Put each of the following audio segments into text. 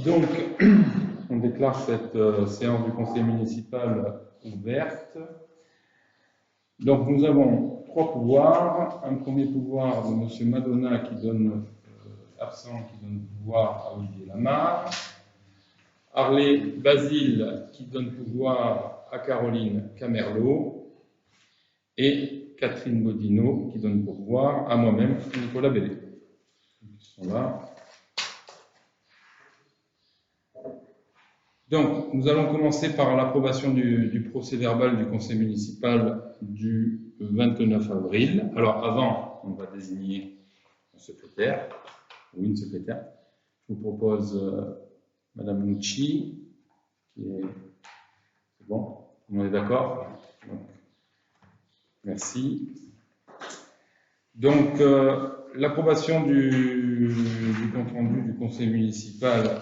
Donc, on déclare cette séance du conseil municipal ouverte. Donc, nous avons trois pouvoirs. Un premier pouvoir de M. Madonna qui donne, absent, qui donne pouvoir à Olivier Lamarre. Harley Basile qui donne pouvoir à Caroline Camerlot. Et Catherine Bodino qui donne pouvoir à moi-même, Nicolas Bellé. Ils sont là. Donc, nous allons commencer par l'approbation du procès-verbal du conseil municipal du 29 avril. Alors, avant, on va désigner un secrétaire, ou une secrétaire. Je vous propose Madame Nucci, qui est... C'est bon? On est d'accord? Merci. Donc, l'approbation du compte-rendu du conseil municipal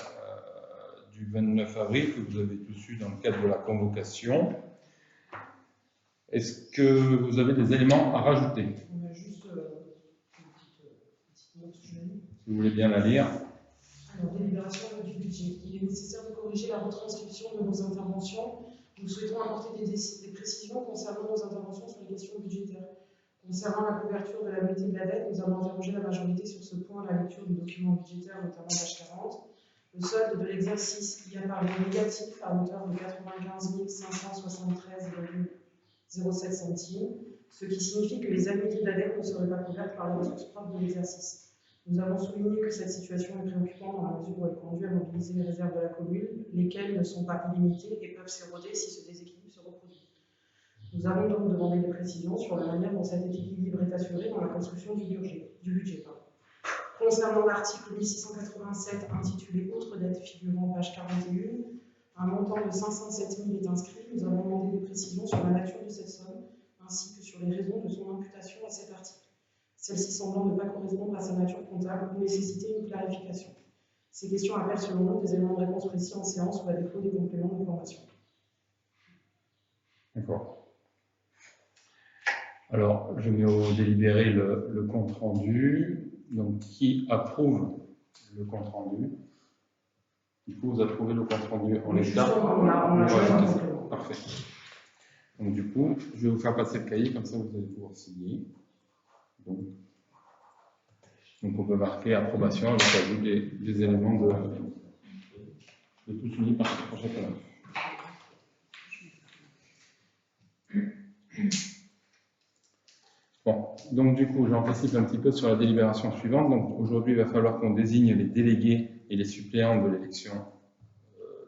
du 29 avril, que vous avez tous eu dans le cadre de la convocation. Est-ce que vous avez des éléments à rajouter? On a juste une petite note que je vais lire. Si vous voulez bien la lire. Alors, délibération du budget. Il est nécessaire de corriger la retranscription de nos interventions. Nous souhaitons apporter des précisions concernant nos interventions sur les questions budgétaires. Concernant la couverture de la moitié de la dette, nous avons interrogé la majorité sur ce point à la lecture du document budgétaire, notamment page 40. Le solde de l'exercice y apparaît négatif à hauteur de 95 573,07 centimes, ce qui signifie que les annuités de la dette ne seraient pas couvertes par les ressources propres de l'exercice. Nous avons souligné que cette situation est préoccupante dans la mesure où elle conduit à mobiliser les réserves de la commune, lesquelles ne sont pas illimitées et peuvent s'éroder si ce déséquilibre se reproduit. Nous avons donc demandé des précisions sur la manière dont cet équilibre est assuré dans la construction du budget. Concernant l'article 1687 intitulé Autres dettes figurant page 41, un montant de 507 000 est inscrit. Nous avons demandé des précisions sur la nature de cette somme ainsi que sur les raisons de son imputation à cet article. Celle-ci semblant ne pas correspondre à sa nature comptable ou nécessiter une clarification. Ces questions appellent selon nous des éléments de réponse précis en séance ou à défaut des compléments d'information. D'accord. Alors, je mets au délibéré le compte rendu. Donc, qui approuve le compte rendu? Il faut vous approuver le compte rendu en l'état. On a choisi un complément. Parfait. Donc, du coup, je vais vous faire passer le cahier, comme ça vous allez pouvoir signer. Donc on peut marquer approbation avec l'ajout des éléments de tout souligné par chacun. Bon, donc du coup, j'anticipe un petit peu sur la délibération suivante. Donc aujourd'hui, il va falloir qu'on désigne les délégués et les suppléants de l'élection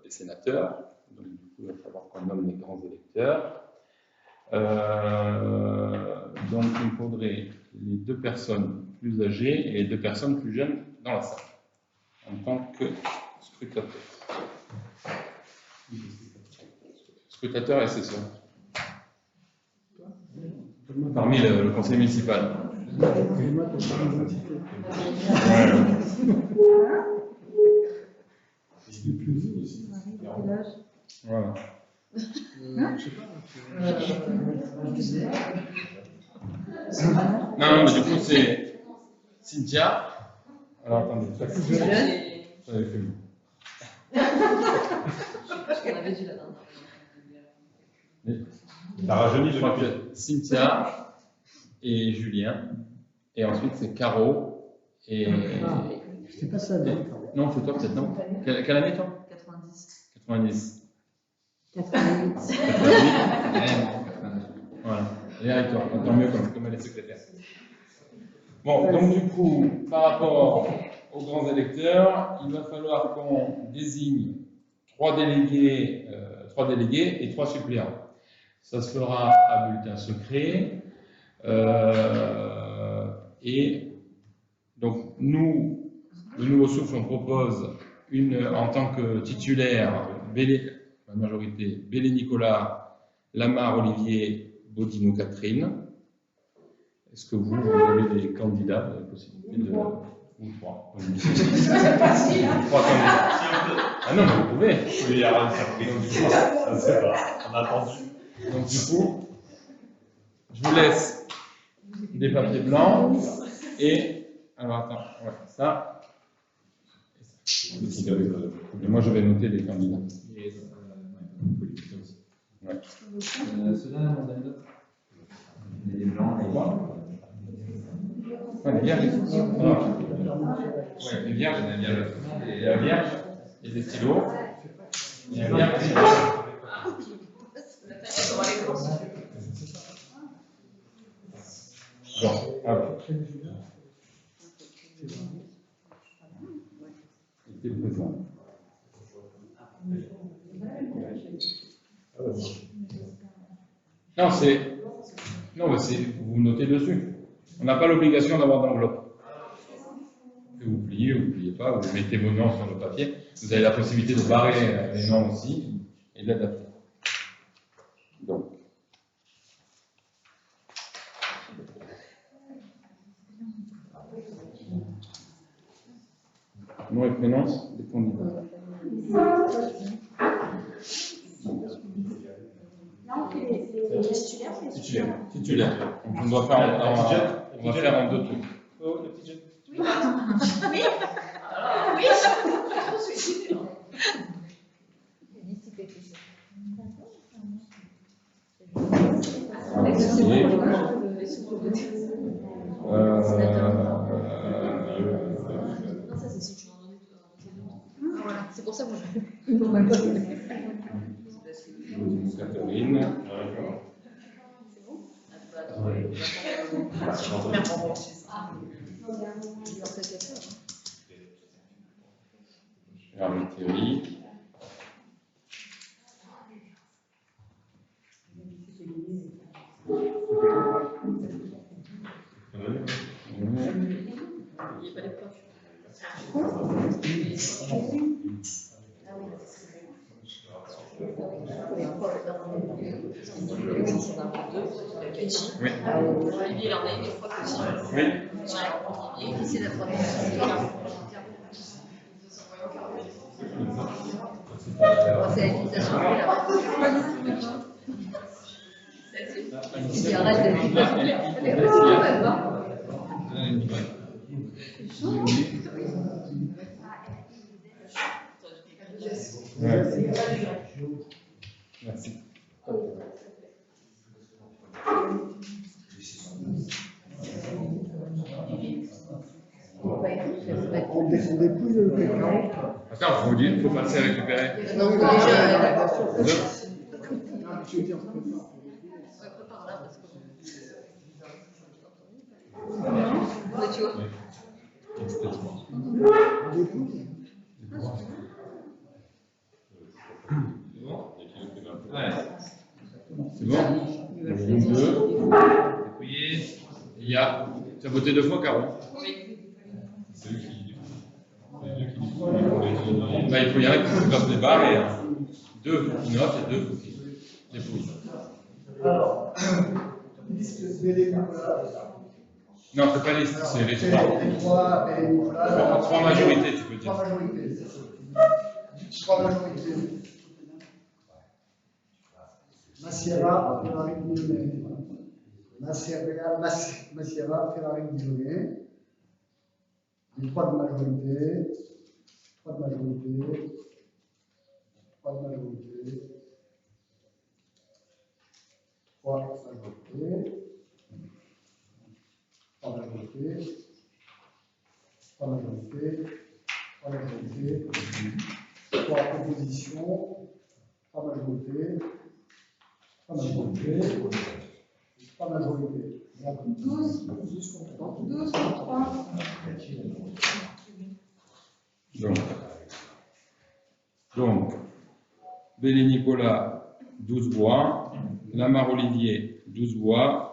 des sénateurs. Donc du coup, il va falloir qu'on nomme les grands électeurs. Donc il faudrait les deux personnes plus âgées et les deux personnes plus jeunes dans la salle, en tant que scrutateur. Scrutateur et assesseur. Parmi le conseil municipal. Voilà. Non, mais du coup, c'est Cynthia. Alors, attendez. On avait dit la dernière fois. La rajeuni, je crois que Cynthia et Julien. Et ensuite, c'est Caro. Et. C'était pas ça, Non, c'est toi peut-être, non? Quelle année, toi? 90. 90. 88. 88. Voilà. Et avec toi, tant mieux comme elle est secrétaire. Bon, donc du coup, par rapport aux grands électeurs, il va falloir qu'on désigne trois délégués et trois suppléants. Ça se fera à bulletin secret. Et donc, nous, le Nouveau Souffle, on propose en tant que titulaire, la majorité, Bellé Nicolas, Lamarre Olivier, Bodino Catherine. Est-ce que vous avez des candidats, vous avez la possibilité de. Ou trois. Trois candidats. Ah non, mais vous pouvez. Oui, il y aura une surprise. Ça, c'est pas. On a attendu. Donc, du coup, je vous laisse des papiers blancs et. Alors, attends, ouais, ça. Et ça. Et moi, je vais noter les candidats. Ceux-là, on donne d'autres. Les blancs, les blancs. Ouais, les vierges, ouais, les vierges, il y a la vierge et des stylos. Il y a la vierge et des stylos. Bon, alors. Il était présent. Non, mais vous notez dessus. On n'a pas l'obligation d'avoir d'enveloppe. Que vous pliez ou vous ne pliez pas, vous mettez vos noms sur le papier. Vous avez la possibilité de barrer les noms aussi et d'adapter. Donc. Nom et prénom des candidats. Titulaire. Donc on va faire en deux tours. Oh, le petit jeune. Oui. C'est pour ça que Catherine. Hervé Thierry. Oui. Olivier, il en a une, je crois que aussi. Oui. Olivier, c'est la première. C'est l'utilisation de Merci. On descendait plus le pétard. Attends, il faut passer à récupérer. Non, Bien sûr. Non, je veux dire, on prépare. Tu vois. C'est bon? Deux. Il y a. Tu as voté deux fois, Caro? Oui. C'est eux qui. Bah, il faut y aller pour que tu fasses les barres et deux qui notent et deux qui déposent. Alors, liste Bélé Nicolas. Non, c'est pas liste, c'est les C'est trois. les trois Bélé Nicolas. Trois majorités, tu peux dire. Trois majorités, c'est ça. Trois majorités. Massiera, Ferrari, Dionnet. Massiera, Ferrari, Dionnet. Les trois de majorité. Trois de majorité. Trois de majorité. Trois majorités. Trois majorités. Trois majorités. Trois majorités. Trois propositions. Trois majorités. Trois majorités. Trois majorités. 12 contre 3. Donc, Bélé Nicolas, 12 voix. Lamar Olivier, 12 voix.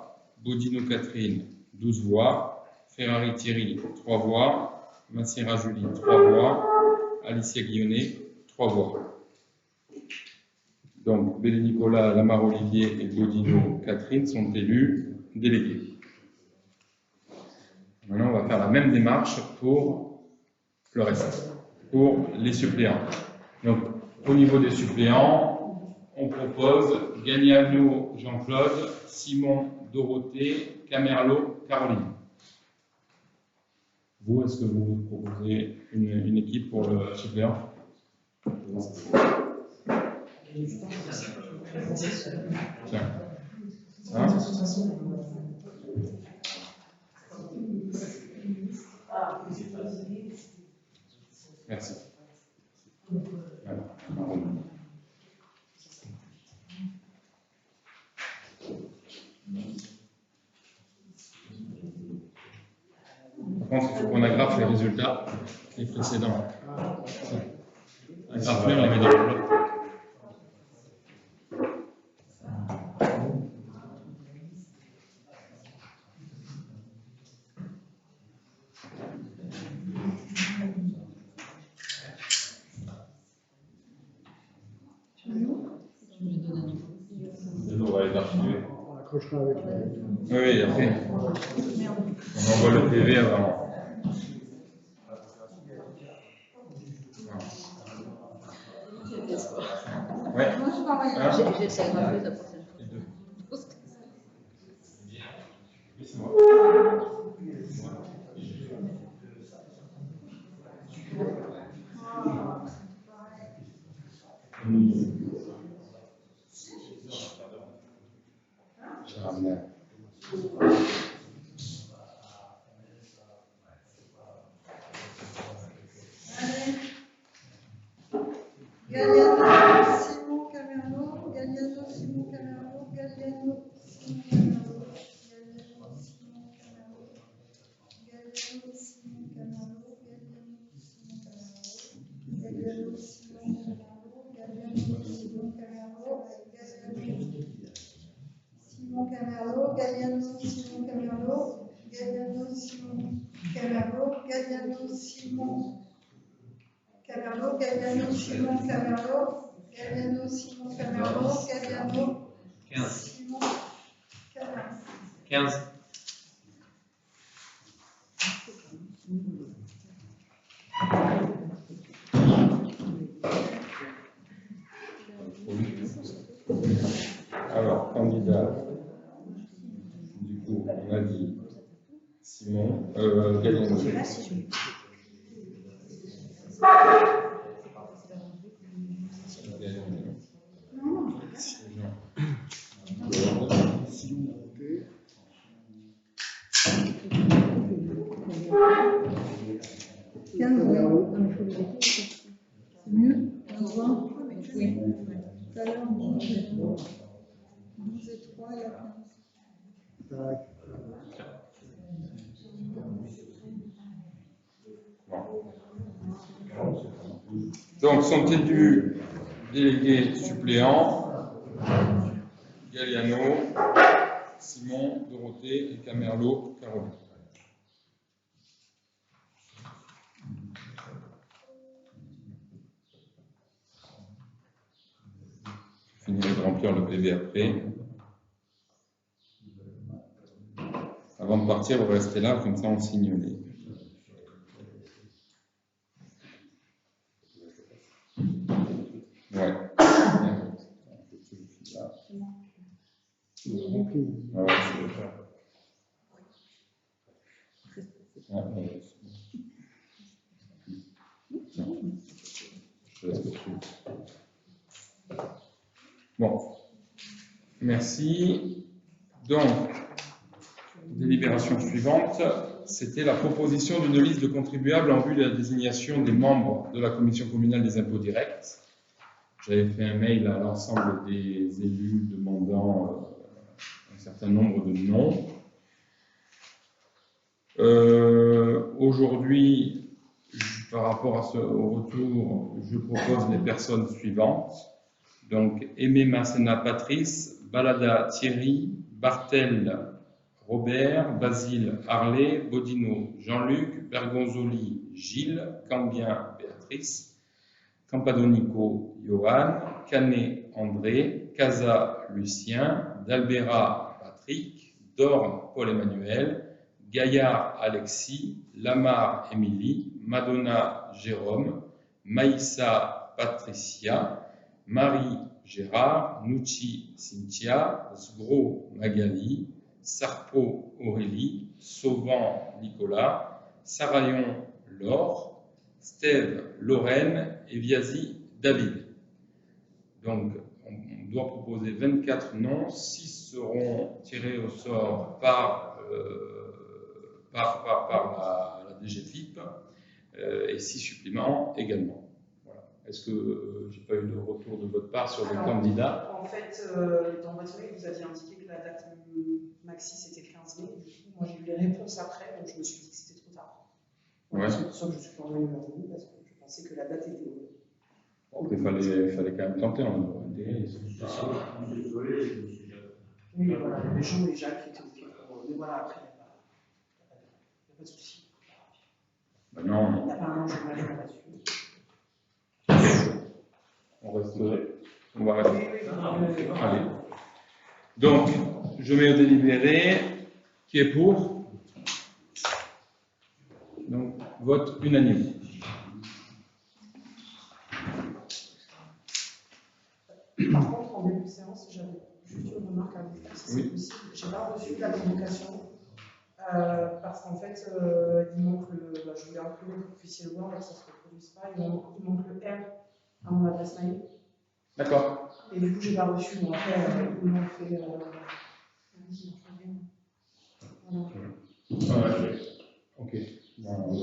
Bodino Catherine, 12 voix. Ferrari Thierry, 3 voix. Massiera Julie, 3 voix. Alicia Guillonnet, 3 voix. Donc, Bélé Nicolas, Lamar Olivier et Bodino Catherine sont élus délégués. Maintenant, on va faire la même démarche pour le reste, pour les suppléants. Donc, au niveau des suppléants, on propose Gagnano, Jean-Claude, Simon, Dorothée, Camerlo, Caroline. Vous, est-ce que vous proposez une équipe? équipe pour le suppléant. Tiens. Hein? Merci. Voilà. Par contre, il faut qu'on agrafe les résultats, les précédents. Agrafe-les, on les met dans le bloc. On va les archiver. On accrochera avec la... Oui, après, on envoie le PV avant. Ouais. Hein? J'essaie de rappeler la prochaine fois. Les deux. Oui, c'est moi. Je ramène. Galliano, Simon Camerlo, Galliano, Simon Camerlo, Galliano, Simon Camerlo, Galliano, Simon Camerlo, Galliano, Simon Camerlo, Galliano, Simon Camerlo, Galliano, Simon Camerlo, Simon Camerlo, Galliano, Simon Camerlo, Galliano, Simon Camerlo, Galliano, Simon Camerlo, Galliano, Simon Camerlo, Galliano, Simon Camerlo, Galliano, 15. Simon Camerlo. 15. Alors, candidat. Du coup, on a dit Simon, Galliano. Simon voté. Camerlo. C'est mieux 15, 20. Oui. Tout à l'heure, 12 et 3 et la 15. Tac. Donc, sont élus délégués suppléants Galliano, Simon, Dorothée et Camerlo, Caroline. Je finirai de remplir le PV après. Avant de partir, vous restez là, comme ça on signe les. Ouais. Rempli. Ah ouais, c'est le cas. Ah, ouais, c'est bon. Non. Je laisse dessus. Bon. Merci. Donc, délibération suivante, c'était la proposition d'une liste de contribuables en vue de la désignation des membres de la commission communale des impôts directs. J'avais fait un mail à l'ensemble des élus demandant un certain nombre de noms. Aujourd'hui, par rapport au retour, je propose les personnes suivantes. Donc, Aimé Masséna Patrice, Balada Thierry, Bartel Robert, Basile Harley, Bodino Jean-Luc, Bergonzoli Gilles, Cambien Béatrice, Campadonico Johan, Canet André, Casa Lucien, Dalbera Patrick, Dorn Paul-Emmanuel, Gaillard Alexis, Lamar Émilie, Madonna Jérôme, Maïssa Patricia, Marie Gérard, Nucci Cynthia, Sgro Magali, Sarpo Aurélie, Sauvan Nicolas, Sarayon Laure, Steve, Lorraine et Viasi, David. Donc, on doit proposer 24 noms, 6 seront tirés au sort par la DGFIP et 6 suppléments également. Voilà. Est-ce que j'ai pas eu de retour de votre part sur les candidats? En fait, dans votre mail, vous aviez indiqué que la date maxi c'était le 15 mai. Du coup, moi j'ai eu les réponses après, donc je me suis dit que c'était trop tard. Voilà, Ouais. c'est pour ça que je suis revenu vers vous, parce que je pensais que la date était. Bon, il fallait quand même tenter. On aurait été- Oui, mais voilà, il y avait Jean et Jacques qui étaient OK pour. Mais voilà, après, il n'y a pas de souci. Ben non, Il n'y a pas un enjeu majeur là-dessus. on reste. On va rester. Oui. Allez. Donc, je mets au délibéré. Qui est pour? Donc, vote unanime. Par contre, en début de séance, j'avais juste une remarque à vous faire, si c'est possible. Je n'ai pas reçu la convocation parce qu'en fait, il manque le. Je voulais imprimer pour que vous puissiez le voir, mais que ça ne se reproduise pas. Il manque le R à mon adresse mail. D'accord. Et du coup, je n'ai pas reçu. Bon, après, ils m'ont fait. Voilà. Ouais. Ok. Bon,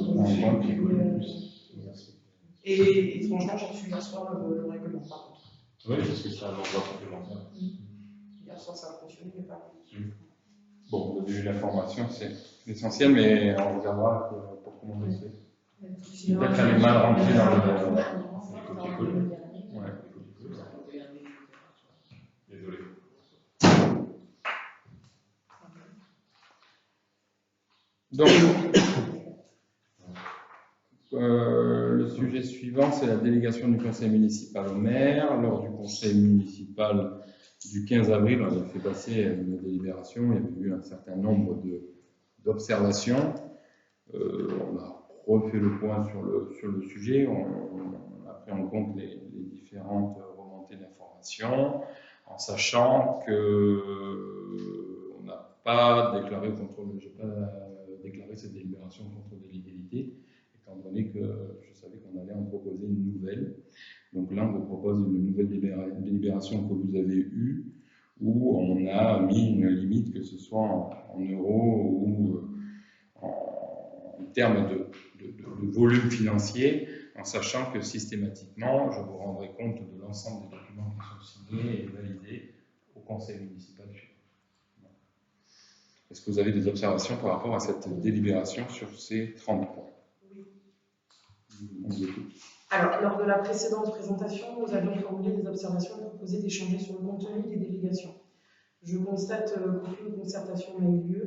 Et franchement, j'ai reçu hier soir le règlement, par contre. Oui, parce que c'est un envoi complémentaire. Hier soir, ça a fonctionné, mais pas. Bon, vous avez eu l'information, c'est l'essentiel, mais on regardera pour comment on le fait. Peut-être qu'elle est mal rentrée dans le. Ouais. Désolé. Donc, le sujet suivant, c'est la délégation du conseil municipal au maire. Lors du conseil municipal du 15 avril, on a fait passer une délibération. Il y avait eu un certain nombre d'observations. On a refait le point sur le sujet. On a pris en compte les différentes remontées d'informations, en sachant que on n'a pas déclaré au contrôle, j'ai pas déclaré cette délibération au contrôle de l'égalité, étant donné que je savais qu'on allait en proposer une nouvelle. Donc là, on vous propose une nouvelle délibération que vous avez eue, où on a mis une limite, que ce soit en euros ou en termes de volume financier, en sachant que systématiquement, je vous rendrai compte de l'ensemble des documents qui sont signés et validés au conseil municipal. Est-ce que vous avez des observations par rapport à cette délibération sur ces 30 points? Oui. On vous écoute. Alors, lors de la précédente présentation, nous avions formulé des observations et proposé d'échanger sur le contenu des délégations. Je constate qu'aucune concertation n'a eu lieu,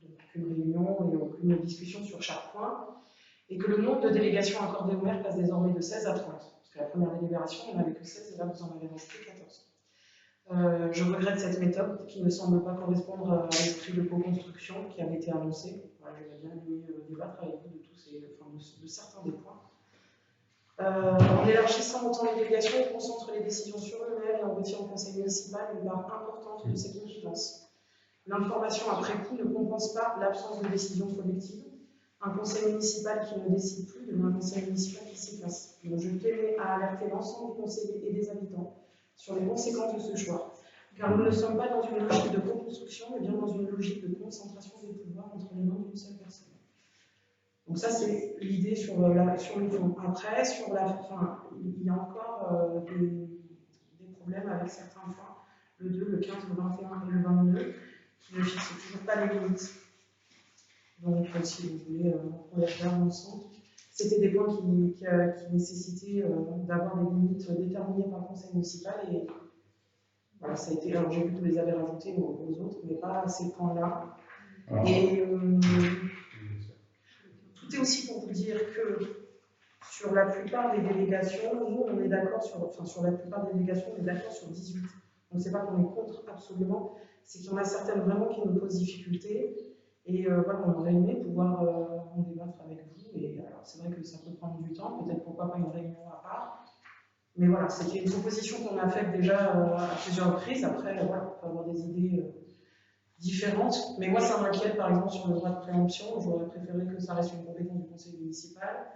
donc aucune réunion et aucune discussion sur chaque point, et que le nombre de délégations accordées au maire passe désormais de 16 à 30. Parce que la première délibération, il n'y en avait que 16, et là, vous en avez rajouté 14. Je regrette cette méthode qui ne semble pas correspondre à l'esprit de co-construction qui avait été annoncé. Voilà, je vais bien débattre avec vous de certains des points. En élargissant autant les délégations, on concentre les décisions sur le maire et on retire au conseil municipal une part importante de ses compétences. L'information après coup ne compense pas l'absence de décision collective. Un conseil municipal qui ne décide plus devient un conseil municipal qui s'y place. Donc je tenais à alerter l'ensemble des conseillers et des habitants sur les conséquences de ce choix. Car nous ne sommes pas dans une logique de co-construction, mais bien dans une logique de concentration des pouvoirs entre les mains d'une seule personne. Donc ça, c'est l'idée sur le fond. Après, sur la fin, il y a encore des problèmes avec certains points, le 2, le 15, le 21 et le 22, qui ne fixent toujours pas les limites. Donc, si vous voulez, on les regarde ensemble. C'était des points qui nécessitaient d'avoir des limites déterminées par le conseil municipal. Et voilà, ça a été. Alors, j'ai vu que vous les avez rajoutés aux autres, mais pas à ces points-là. Et tout est aussi pour vous dire que sur la plupart des délégations, nous, on est d'accord sur la plupart des délégations, on est d'accord sur 18. Donc, c'est pas qu'on est contre absolument, c'est qu'il y en a certaines vraiment qui nous posent difficulté. Et voilà, on aurait aimé pouvoir en débattre avec vous. Et alors, c'est vrai que ça peut prendre du temps, peut-être pourquoi pas une réunion à part. Mais voilà, c'était une proposition qu'on a faite déjà à plusieurs reprises. Après, voilà, on peut avoir des idées différentes. Mais moi, ça m'inquiète, par exemple, sur le droit de préemption. J'aurais préféré que ça reste une compétence du conseil municipal.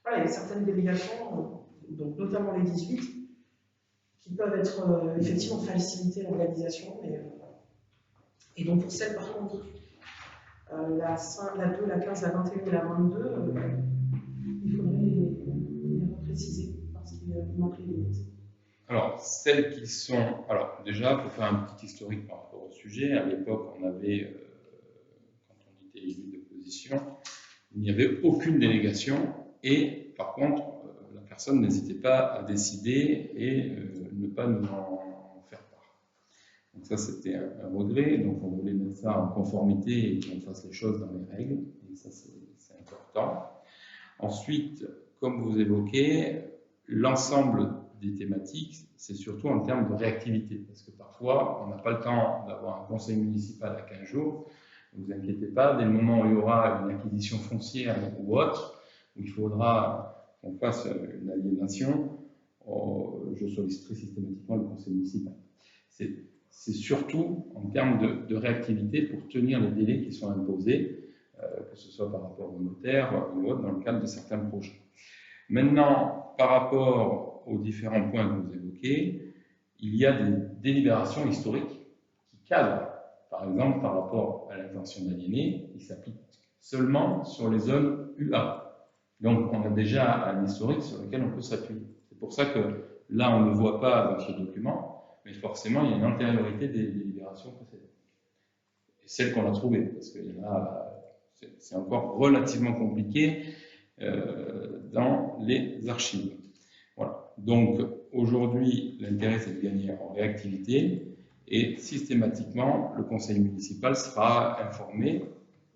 voilà, il y a certaines délégations, donc notamment les 18, qui peuvent être effectivement faciliter l'organisation. Et donc pour celles par contre, la 2, la 15, la 21 et la 22, il faudrait les repréciser parce qu'il manque les limites. Alors, celles qui sont... Alors, déjà, pour faire un petit historique par rapport au sujet, à l'époque, on avait, quand on était élu d'opposition, il n'y avait aucune délégation et, par contre, la personne n'hésitait pas à décider et ne pas nous en faire part. Donc ça, c'était un regret. Donc, on voulait mettre ça en conformité et qu'on fasse les choses dans les règles. Et ça, c'est important. Ensuite, comme vous évoquez, l'ensemble des thématiques, c'est surtout en termes de réactivité. Parce que parfois, on n'a pas le temps d'avoir un conseil municipal à 15 jours. Ne vous inquiétez pas, dès le moment où il y aura une acquisition foncière ou autre, où il faudra qu'on fasse une aliénation, je solliciterai systématiquement le conseil municipal. C'est surtout en termes de réactivité pour tenir les délais qui sont imposés, que ce soit par rapport au notaire ou autre, dans le cadre de certains projets. Maintenant, par rapport aux différents points que vous évoquez, il y a des délibérations historiques qui cadrent. Par exemple, par rapport à l'intention d'aliéner, il s'applique seulement sur les zones UA. Donc, on a déjà un historique sur lequel on peut s'appuyer. C'est pour ça que là, on ne le voit pas dans ce document, mais forcément, il y a une antériorité des délibérations précédentes. Et celle qu'on a trouvée, parce que c'est encore relativement compliqué dans les archives. Voilà. Donc, aujourd'hui, l'intérêt, c'est de gagner en réactivité. Et systématiquement, le conseil municipal sera informé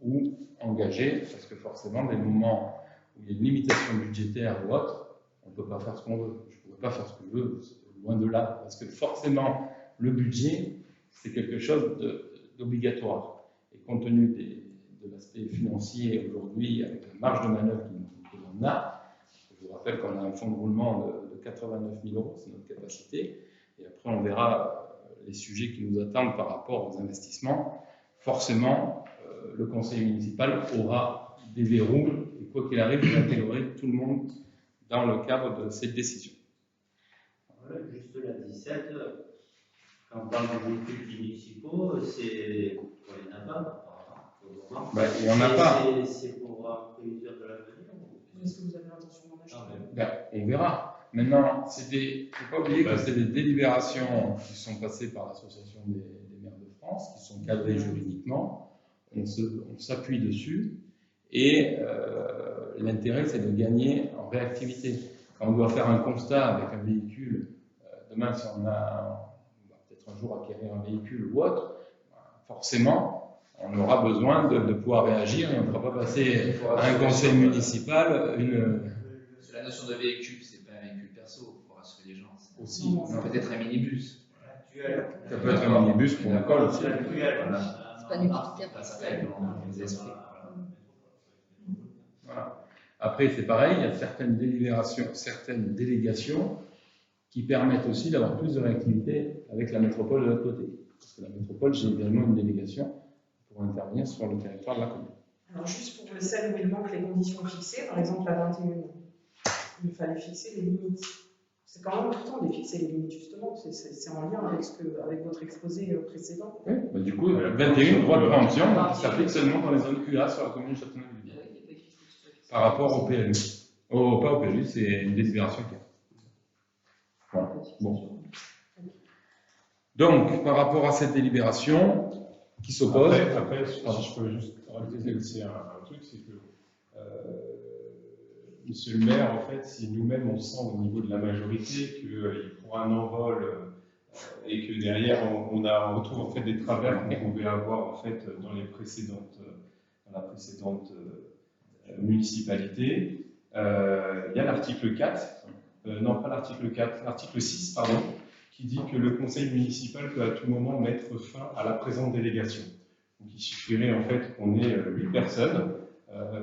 ou engagé, parce que forcément, dès le moment où il y a une limitation budgétaire ou autre, on ne peut pas faire ce qu'on veut. Je ne pourrais pas faire ce que je veux, loin de là, parce que forcément, le budget, c'est quelque chose d'obligatoire. Et compte tenu de l'aspect financier aujourd'hui, avec la marge de manœuvre que l'on a, je vous rappelle qu'on a un fonds de roulement de 89 000 €, c'est notre capacité, et après on verra les sujets qui nous attendent par rapport aux investissements. Forcément, le conseil municipal aura des verrous, et quoi qu'il arrive, d'intégrer tout le monde dans le cadre de cette décision. Voilà, juste la 17, quand on parle de véhicules municipaux, c'est pour les NAPA, Il n'y en a pas. C'est pour voir plusieurs de l'avenir. Est-ce que vous avez l'intention d'en acheter? On verra. Maintenant, il ne faut pas oublier que c'est des délibérations qui sont passées par l'Association des maires de France, qui sont cadrées juridiquement. On s'appuie dessus. Et l'intérêt, c'est de gagner en réactivité. Quand on doit faire un constat avec un véhicule, demain, si on va peut-être un jour acquérir un véhicule ou autre, forcément, on aura besoin de pouvoir réagir et on ne pourra pas passer à un conseil municipal La notion de véhicule, c'est pas un véhicule perso, pour rassurer les gens. Aussi. Peut-être un minibus. Ça peut être un minibus pour l'école aussi. C'est pas un utilitaire. Pas ça, dans les esprits. Voilà. Après, c'est pareil, il y a certaines délégations qui permettent aussi d'avoir plus de réactivité avec la métropole de l'autre côté. Parce que la métropole, j'ai également une délégation pour intervenir sur le territoire de la commune. Alors, juste pour celles où il manque les conditions fixées, par exemple la 21, il fallait fixer les limites. C'est quand même important de fixer les limites, justement. C'est en lien avec votre exposé précédent. Oui, bah du coup, 21, droit de préemption, s'applique seulement dans les zones QA sur la commune de Châteauneuf-du-Pape. Par rapport au PLU. Pas au PLU, c'est une délibération qui a. Voilà. Bon. Donc, par rapport à cette délibération qui s'oppose. Après, si je peux juste rajouter aussi un truc, c'est que Monsieur le maire, en fait, si nous-mêmes on sent au niveau de la majorité qu'il prend un envol et que derrière on retrouve en fait des travers qu'on pouvait avoir en fait dans la précédente municipalité, il y a l'article 4, non pas l'article 4, l'article 6, pardon, qui dit que le conseil municipal peut à tout moment mettre fin à la présente délégation. Donc il suffirait en fait qu'on ait 8 personnes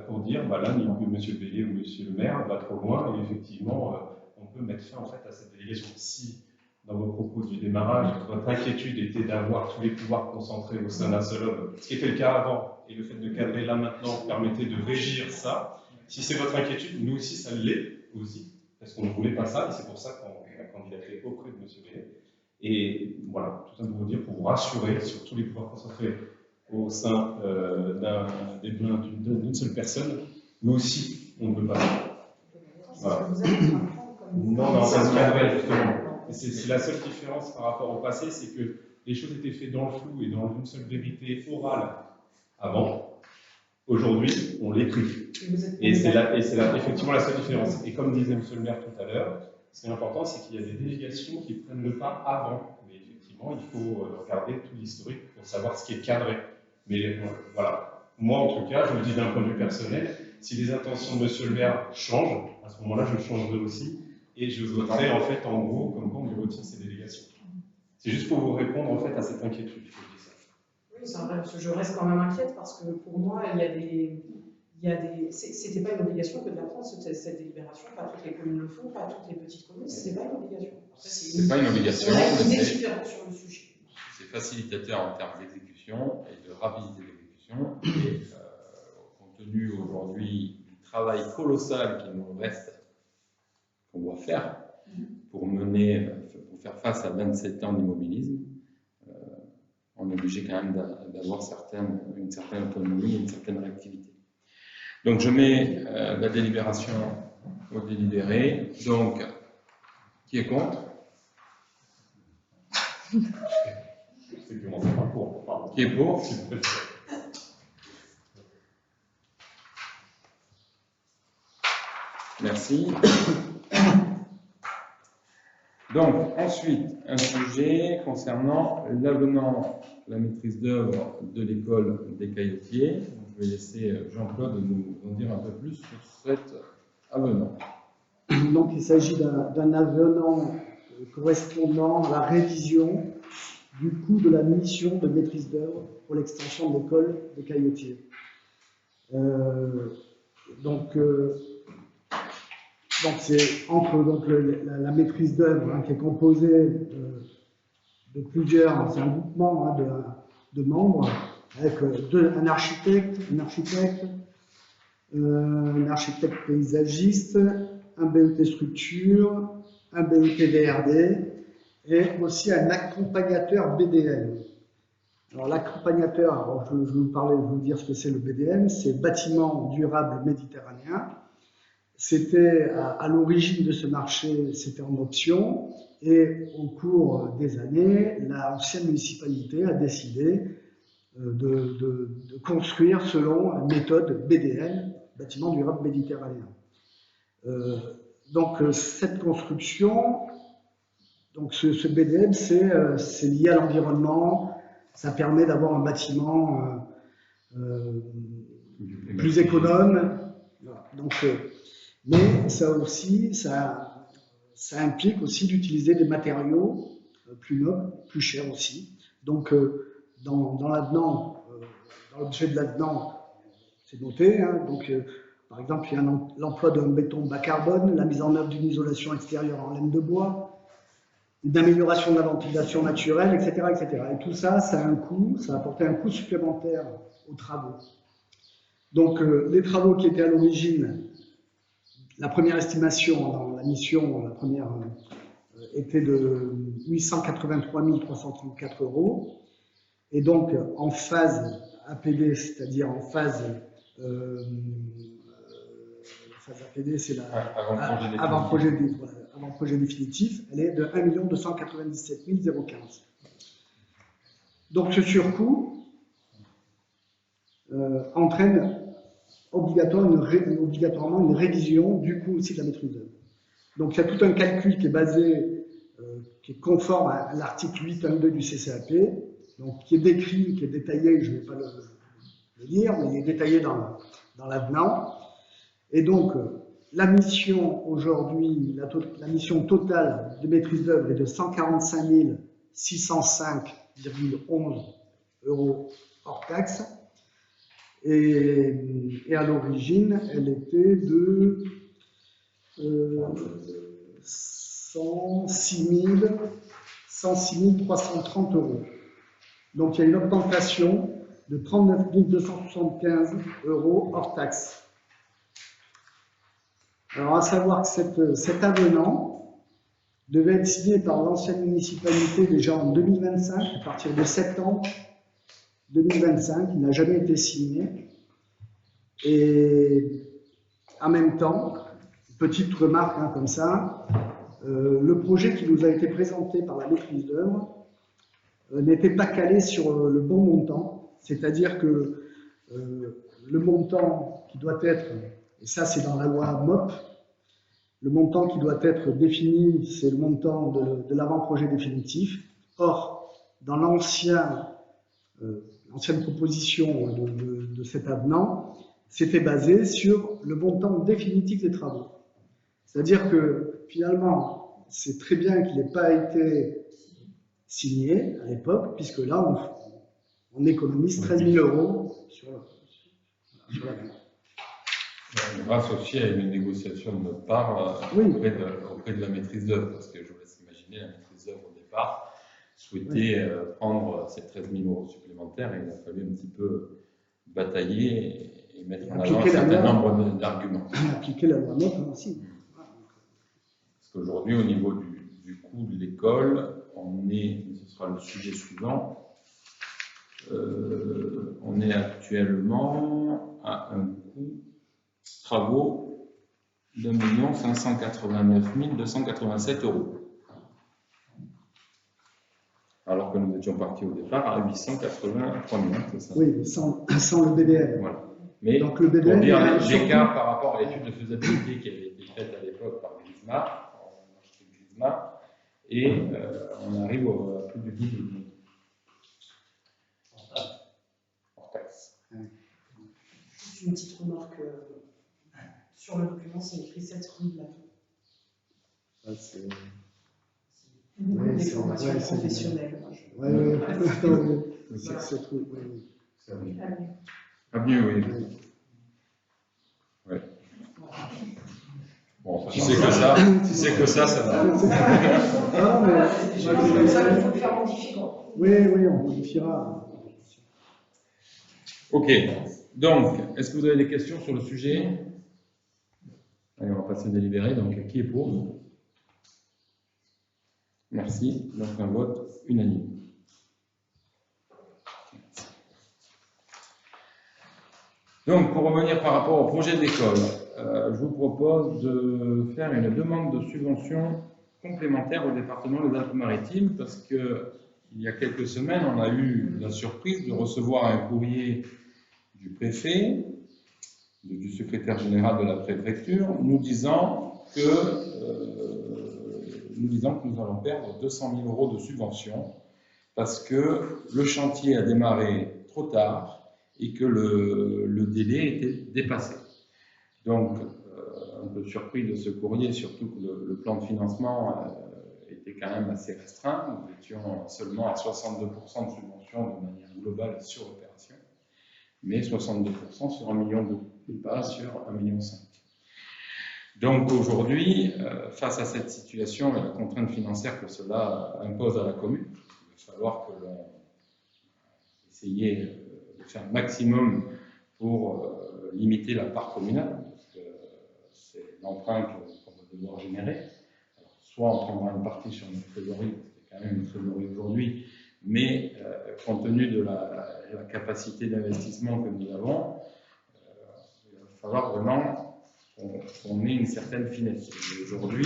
pour dire, bah là, monsieur le Bélier ou monsieur le maire va trop loin, et effectivement, on peut mettre fin en fait à cette délégation. Si, dans vos propos du démarrage, votre inquiétude était d'avoir tous les pouvoirs concentrés au sein d'un seul homme, ce qui était le cas avant, et le fait de cadrer là maintenant permettait de régir ça, Si c'est votre inquiétude, nous aussi, ça l'est aussi, parce qu'on ne voulait pas ça, et c'est pour ça qu'on a candidaté auprès de M. Bellet. Et voilà, tout ça pour vous dire, pour vous rassurer sur tous les pouvoirs concentrés au sein des mains d'une seule personne, nous aussi, on ne veut pas ça. Voilà. Non, non, ça se cadrait justement. C'est la seule différence par rapport au passé, c'est que les choses étaient faites dans le flou et dans une seule vérité orale avant. Aujourd'hui, on l'écrit. Et c'est effectivement la seule différence. Et comme disait M. le maire tout à l'heure, ce qui est important, c'est qu'il y a des délégations qui prennent le pas avant. Mais effectivement, il faut regarder tout l'historique pour savoir ce qui est cadré. Mais voilà. Moi, en tout cas, je le dis d'un point de vue personnel, si les intentions de M. le maire changent, à ce moment-là, je changerai aussi. Et je voterai, en fait, en gros, comme quoi on lui retire ses délégations. C'est juste pour vous répondre, en fait, à cette inquiétude. Oui, c'est vrai, parce que je reste quand même inquiète, parce que pour moi, c'était pas une obligation que de la prendre, cette délibération. Pas toutes les communes le font, pas toutes les petites communes, c'était pas une obligation. C'est pas une obligation, mais c'est différent sur le sujet. C'est facilitateur en termes d'exécution et de rapidité d'exécution. Et compte tenu aujourd'hui du travail colossal qu'il nous reste, qu'on doit faire pour faire face à 27 ans d'immobilisme, on est obligé quand même d'avoir une certaine autonomie et une certaine réactivité. Donc je mets la délibération au délibéré. Donc, qui est contre? Qui est pour? Merci. Donc, ensuite, un sujet concernant l'avenant, la maîtrise d'œuvre de l'école des Caillotiers. Je vais laisser Jean-Claude nous en dire un peu plus sur cet avenant. Donc, il s'agit d'un avenant correspondant à la révision du coût de la mission de maîtrise d'œuvre pour l'extension de l'école des Caillotiers. Donc c'est entre la maîtrise d'œuvre qui est composée de plusieurs, c'est un groupement de membres avec un architecte paysagiste, un BEP structure, un BEP VRD et aussi un accompagnateur BDM. Alors l'accompagnateur, je vais vous dire ce que c'est le BDM, c'est bâtiment durable méditerranéen. C'était à l'origine de ce marché, c'était en option, et au cours des années, l'ancienne municipalité a décidé de construire selon la méthode BDM, bâtiment durable méditerranéen. Donc cette construction, donc ce BDM, c'est lié à l'environnement, ça permet d'avoir un bâtiment plus économe. Voilà. Donc, mais ça implique aussi d'utiliser des matériaux plus nobles, plus chers aussi. Donc, dans l'avenant, dans l'objet de l'avenant, c'est noté. Donc, par exemple, il y a l'emploi d'un béton bas carbone, la mise en œuvre d'une isolation extérieure en laine de bois, une amélioration de la ventilation naturelle, etc., etc. Et tout ça, ça a un coût, ça a apporté un coût supplémentaire aux travaux. Donc, les travaux qui étaient à l'origine, la première estimation dans la mission, la première était de 883 334 €. Et donc, en phase APD, c'est-à-dire en phase APD, c'est avant-projet définitif, elle est de 1 297 015. Donc, ce surcoût entraîne obligatoirement une révision du coût aussi de la maîtrise d'œuvre. Donc il y a tout un calcul qui est basé, qui est conforme à l'article 8.2 du CCAP, donc qui est décrit, qui est détaillé, je ne vais pas le lire, mais il est détaillé dans l'avenant. Et donc la mission aujourd'hui, la mission totale de maîtrise d'œuvre est de 145 605,11 € hors taxe. Et à l'origine, elle était de 106 330 €. Donc il y a une augmentation de 39 275 € hors taxe. Alors, à savoir que cet avenant devait être signé par l'ancienne municipalité déjà en 2025, à partir de septembre 2025. Il n'a jamais été signé. Et en même temps, petite remarque hein, comme ça, le projet qui nous a été présenté par la maîtrise d'œuvre n'était pas calé sur le bon montant, c'est-à-dire que le montant qui doit être, et ça c'est dans la loi MOP, le montant qui doit être défini, c'est le montant de l'avant-projet définitif. Or, dans l'ancienne proposition de cet avenant, c'était basé sur le montant définitif des travaux. C'est-à-dire que finalement, c'est très bien qu'il n'ait pas été signé à l'époque, puisque là, on économise 13 000 euros sur l'avenant. Grâce aussi à une négociation de notre part auprès de la maîtrise d'œuvre, parce que je vous laisse imaginer, la maîtrise d'œuvre au départ souhaitait prendre ces 13 000 euros supplémentaires et il a fallu un petit peu batailler et mettre en avant un certain nombre d'arguments. Appliquer la loi MOP aussi. Parce qu'aujourd'hui, au niveau du coût de l'école, ce sera le sujet suivant, on est actuellement à un coût travaux de 1 589 287 euros. Alors que nous étions partis au départ à 883 000, c'est ça? Oui, sans le BDL. Voilà. Mais donc, le BDL, pour dire l'écart par rapport à l'étude de faisabilité qui avait été faite à l'époque par Grisma, et on arrive à plus du double. Juste une petite remarque. Sur le document, c'est écrit 7 rue de la Tour. Des formations professionnelles. Oui. Avenue, oui. Ouais. Bon, si c'est que ça, ça va. C'est comme ça qu'il faut le faire modifier. Oui, on modifiera. Ok. Donc, est-ce que vous avez des questions sur le sujet? Allez, on va passer délibéré. Donc, qui est pour? Merci. Donc, un vote unanime. Donc, pour revenir par rapport au projet d'école, je vous propose de faire une demande de subvention complémentaire au département des Alpes-Maritimes parce que il y a quelques semaines, on a eu la surprise de recevoir un courrier du préfet, du secrétaire général de la préfecture, nous disant que nous allons perdre 200 000 euros de subvention parce que le chantier a démarré trop tard et que le délai était dépassé. Donc, un peu surpris de ce courrier, surtout que le plan de financement était quand même assez restreint. Nous étions seulement à 62% de subvention de manière globale sur l'opération, mais 62% sur 1 million d'euros, et pas sur 1,5 million. Donc aujourd'hui, face à cette situation et la contrainte financière que cela impose à la commune, il va falloir que l'on essaye de faire le maximum pour limiter la part communale, parce que c'est l'emprunt qu'on va devoir générer. Alors, soit on prendra une partie sur notre trésorerie, c'est quand même une trésorerie aujourd'hui, mais compte tenu de la capacité d'investissement que nous avons, il va falloir vraiment qu'on ait une certaine finesse. Aujourd'hui,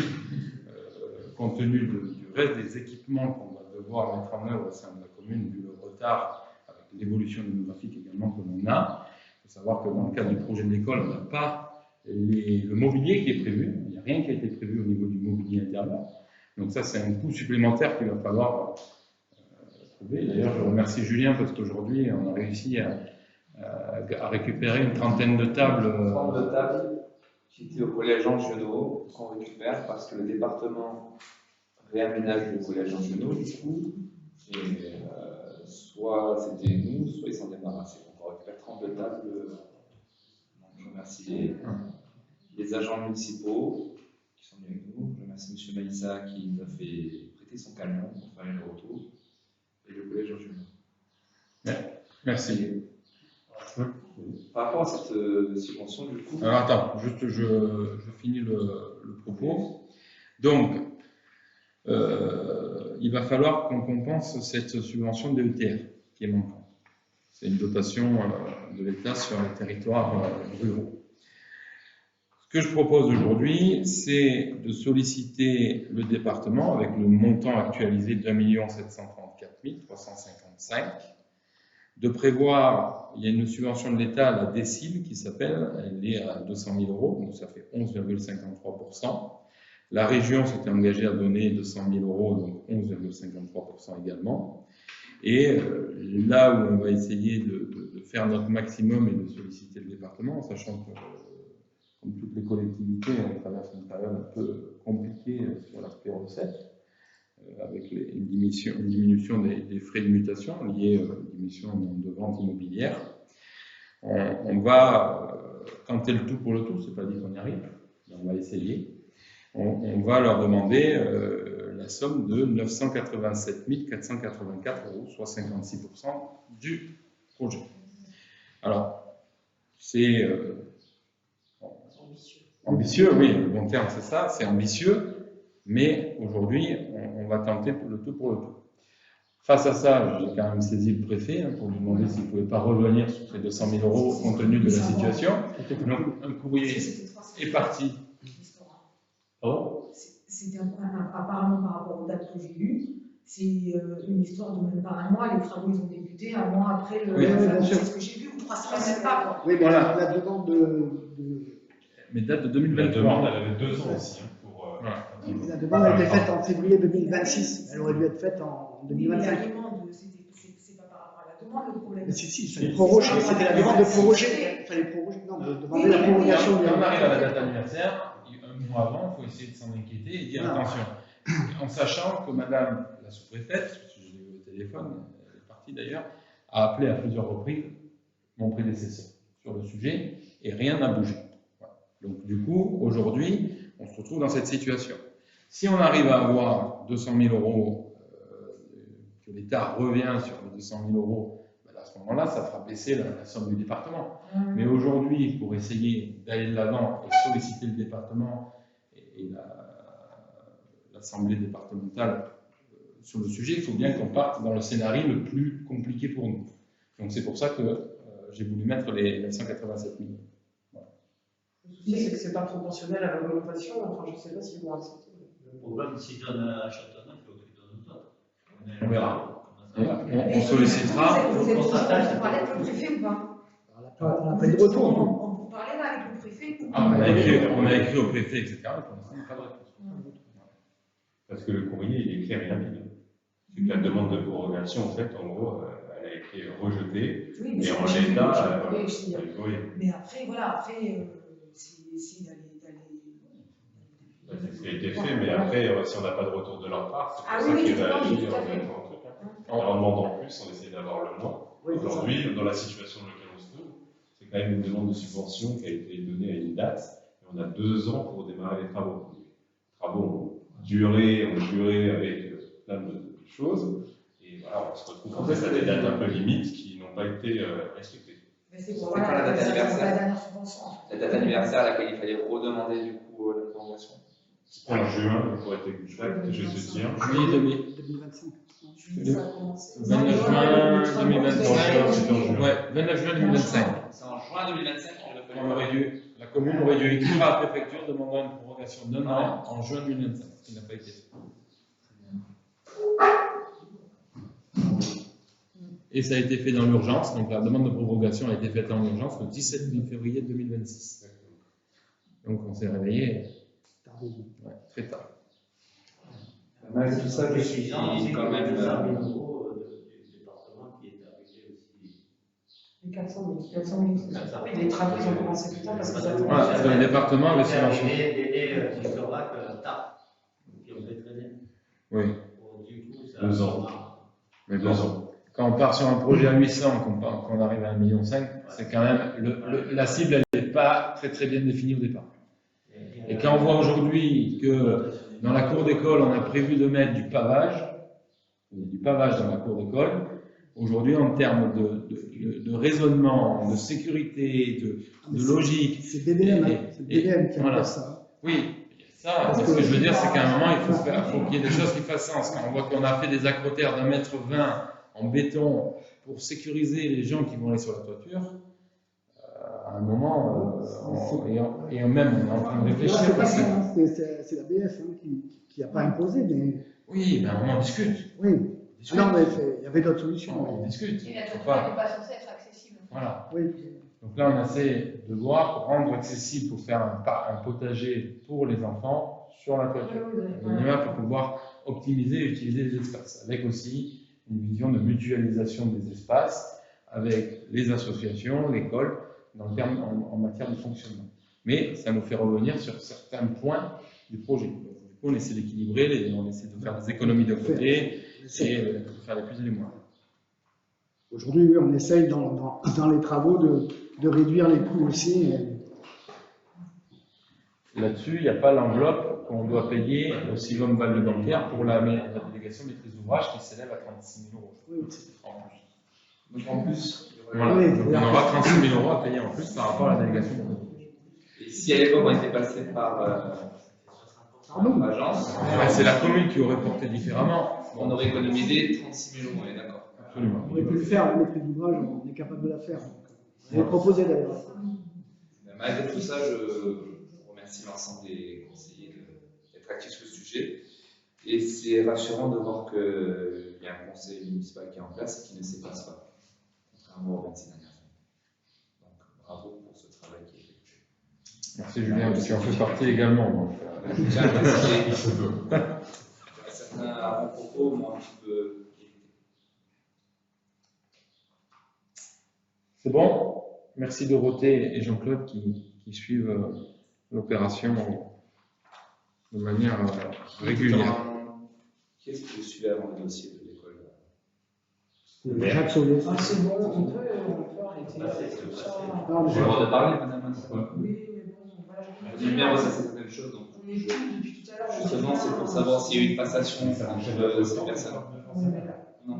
compte tenu du reste des équipements qu'on va devoir mettre en œuvre au sein de la commune, vu le retard avec l'évolution démographique également que l'on a, il faut savoir que dans le cadre du projet de l'école, on n'a pas le mobilier qui est prévu, il n'y a rien qui a été prévu au niveau du mobilier intérieur. Donc ça, c'est un coût supplémentaire qu'il va falloir trouver. D'ailleurs, je remercie Julien parce qu'aujourd'hui, on a réussi à récupérer une trentaine de tables. 30 tables qui étaient au collège Jean Genot, qu'on récupère parce que le département réaménage le collège Jean Genot, du coup, et soit c'était nous, soit ils s'en débarrassaient. Donc on récupère 32 tables. Donc je remercie les agents municipaux qui sont venus avec nous. Je remercie M. Maïssa qui nous a fait prêter son camion pour faire le retour. Et le collège Jean Genot. Merci. Par rapport à cette subvention, du coup. Alors attends, juste je finis le propos. Donc, il va falloir qu'on compense cette subvention de DETR qui est manquante. C'est une dotation de l'État sur les territoires ruraux. Ce que je propose aujourd'hui, c'est de solliciter le département avec le montant actualisé de 1 734 355, de prévoir, il y a une subvention de l'État à la décile qui s'appelle, elle est à 200 000 €, donc ça fait 11,53%. La région s'était engagée à donner 200 000 €, donc 11,53% également. Et là où on va essayer de faire notre maximum et de solliciter le département, en sachant que, comme toutes les collectivités, on traverse une période un peu compliquée sur l'aspect recettes, avec une diminution des frais de mutation liés à une diminution de vente immobilière. On va tenter le tout pour le tout, c'est pas dit qu'on y arrive, mais on va essayer. On va leur demander la somme de 987 484 €, soit 56% du projet. Alors, c'est ambitieux, oui, le bon terme c'est ça, c'est ambitieux, mais aujourd'hui, on va tenter le tout pour le tout. Face à ça, j'ai quand même saisi le préfet pour lui demander s'il ne pouvait pas revenir sur ces 200 000 € compte tenu de la situation. Donc, un courrier est parti. Oh. C'était apparemment par rapport aux dates que j'ai eues, c'est une histoire de même pas un mois, les travaux ils ont débuté un mois après le. Oui, c'est ce que j'ai vu, ou 3 semaines, même pas quoi. Oui, mais voilà, la demande Mais date de La 2023. demande, elle avait 2 ans aussi. Voilà. La demande a été faite en février 2026. Elle aurait dû être faite en Oui, mais la 2025. demande, c'est pas par rapport à la demande le problème. Mais si, il fallait proroger. C'était la demande de proroger. Il fallait proroger. Non, de demander la prorogation. Quand on arrive à la date anniversaire, un mois avant, il faut essayer de s'en inquiéter et dire attention. En sachant que madame la sous-préfète, je l'ai eu au téléphone, elle est partie d'ailleurs, a appelé à plusieurs reprises mon prédécesseur sur le sujet et rien n'a bougé. Voilà. Donc du coup, aujourd'hui, on se retrouve dans cette situation. Si on arrive à avoir 200 000 €, que l'État revient sur les 200 000 €, ben à ce moment-là, ça fera baisser la somme du département. Mais aujourd'hui, pour essayer d'aller de l'avant et solliciter le département et l'Assemblée départementale sur le sujet, il faut bien qu'on parte dans le scénario le plus compliqué pour nous. Donc c'est pour ça que j'ai voulu mettre les 987 000 €. Voilà. Le souci, c'est que c'est pas proportionnel à l'augmentation, enfin je sais pas s'ils vont accepter. Le problème, si tu donnes à Châteauneuf, il faut que tu donnes aux autres. On verra. On sollicitera. Vous êtes toujours en parler avec le préfet ou pas? On n'a pas eu de retour. Vous parlez là avec le préfet ou Ah, on a écrit au préfet, etc. Pour l'instant, on n'a pas de réponse. Parce que le courrier, il est clair et limpide. C'est que la demande de prorogation, en fait, en gros, elle a été rejetée. Oui, mais Et en j'ai vu, l'état, j'ai aussi. oui. Mais après, voilà, c'est d'aller. C'est ce qui a été fait, mais après, si on n'a pas de retour de leur part, c'est pour Ah ça oui, qu'ils oui, réagissent tout à fait. en truc. En leur demandant plus, on essaie d'avoir le moins. Oui, Aujourd'hui, dans la situation dans laquelle on se trouve, c'est quand même une demande de subvention qui a été donnée à une date, et on a 2 ans pour démarrer les travaux. Les travaux ont duré avec plein de choses, et voilà, on se retrouve en fait à des dates un peu limites qui n'ont pas été respectées. Mais c'est C'était pas la date anniversaire. la dernière subvention. La date anniversaire à laquelle il fallait redemander du coup la prolongation. En juin, pour être exact, je vais te dire. Juillet 2025. Ça a commencé. 29 juin 2025. C'était en juin. Ouais, 29 juin 2025. C'est en juin 2025 qu'il On aurait dû, la commune aurait dû écrire à la préfecture demandant une prorogation d'un an en juin 2025, ce qui n'a pas été fait. Et ça a été fait dans l'urgence, donc la demande de prorogation a été faite en urgence le 17 février 2026. Donc on s'est réveillé très tard. C'est pour ça que je suis c'est quand même. 200 000 € du département qui est arrivé aussi. Les 400 000. Les travaux ils ont commencé plus tard parce qu'ils attendent. Voilà, parce que le département avait C'est subventionné. des délais historiques tard, qui ont fait traîner. Oui, Du coup, ça. 2 ans. mais 2 bon, ans. quand on part sur un projet à 800, qu'on arrive à 1,5 million, c'est quand même, la cible, elle n'est pas très très bien définie au départ. Et quand on voit aujourd'hui que dans la cour d'école, on a prévu de mettre du pavage, il y a du pavage dans la cour d'école, Aujourd'hui, en termes de raisonnement, de sécurité, de logique. C'est BDM, c'est BDM qui voilà. fait ça. Oui, ça, mais ce que je veux dire, c'est qu'à un moment, il faut qu'il y ait des choses qui fassent sens. Quand on voit qu'on a fait des acrotères d'1,20 m en béton pour sécuriser les gens qui vont aller sur la toiture, à un moment, et même on est en train de réfléchir. C'est la BF qui n'a pas imposé, mais. Oui, ben on en discute. Oui. Non, mais il y avait d'autres solutions. On discute. Et la toiture n'est pas censée être accessible. Voilà. Oui. Donc là, on essaie de voir pour rendre accessible, pour faire un potager pour les enfants sur la toiture. Le minimum pour pouvoir optimiser et utiliser les espaces, avec aussi une vision de mutualisation des espaces avec les associations, l'école, en matière de fonctionnement. Mais ça nous fait revenir sur certains points du projet. Donc, du coup, on essaie d'équilibrer, on essaie de faire des économies de côté et de faire les plus et les moins. Aujourd'hui, on essaye dans les travaux de réduire les coûts aussi. Là-dessus, il n'y a pas l'enveloppe qu'on doit payer au Sivum Val de Bancaire pour la délégation maîtrise d'ouvrage qui s'élève à 36 000 €. Oui. Donc en plus, voilà. Oui, donc on aura 36 000 € à payer en plus par rapport à la délégation. et si à l'époque on était passé par l'agence, C'est la commune qui aurait porté différemment. on aurait économisé 36 000 €, on est d'accord. Absolument. On aurait pu le faire, la maîtrise d'ouvrage, on est capable de la faire. On avait proposé d'ailleurs. Mais malgré tout ça, je remercie l'ensemble des conseillers d'être actifs sur le sujet. Et c'est rassurant de voir qu'il y a un conseil municipal qui est en place et qui ne s'efface pas, contrairement aux 26 dernières années. Donc bravo pour ce travail qui est effectué. Merci Julien, parce qu'on fait partie également. Donc. Je tiens à préciser, il y a certains avant-propos, moi un petit peu. C'est bon? Merci Dorothée et Jean-Claude qui suivent l'opération de manière régulière. Qui est-ce que vous suivez avant le dossier de l'école? Jacques Sauvé. Ah, c'est bon, on peut arrêter. J'ai le droit de parler, madame. Oui, mais bon, voilà. J'aime bien ressasser certaines choses. Donc, On est plus depuis tout à l'heure. justement, c'est pour savoir s'il y a eu une passation entre ces personnes. On est d'accord. Non.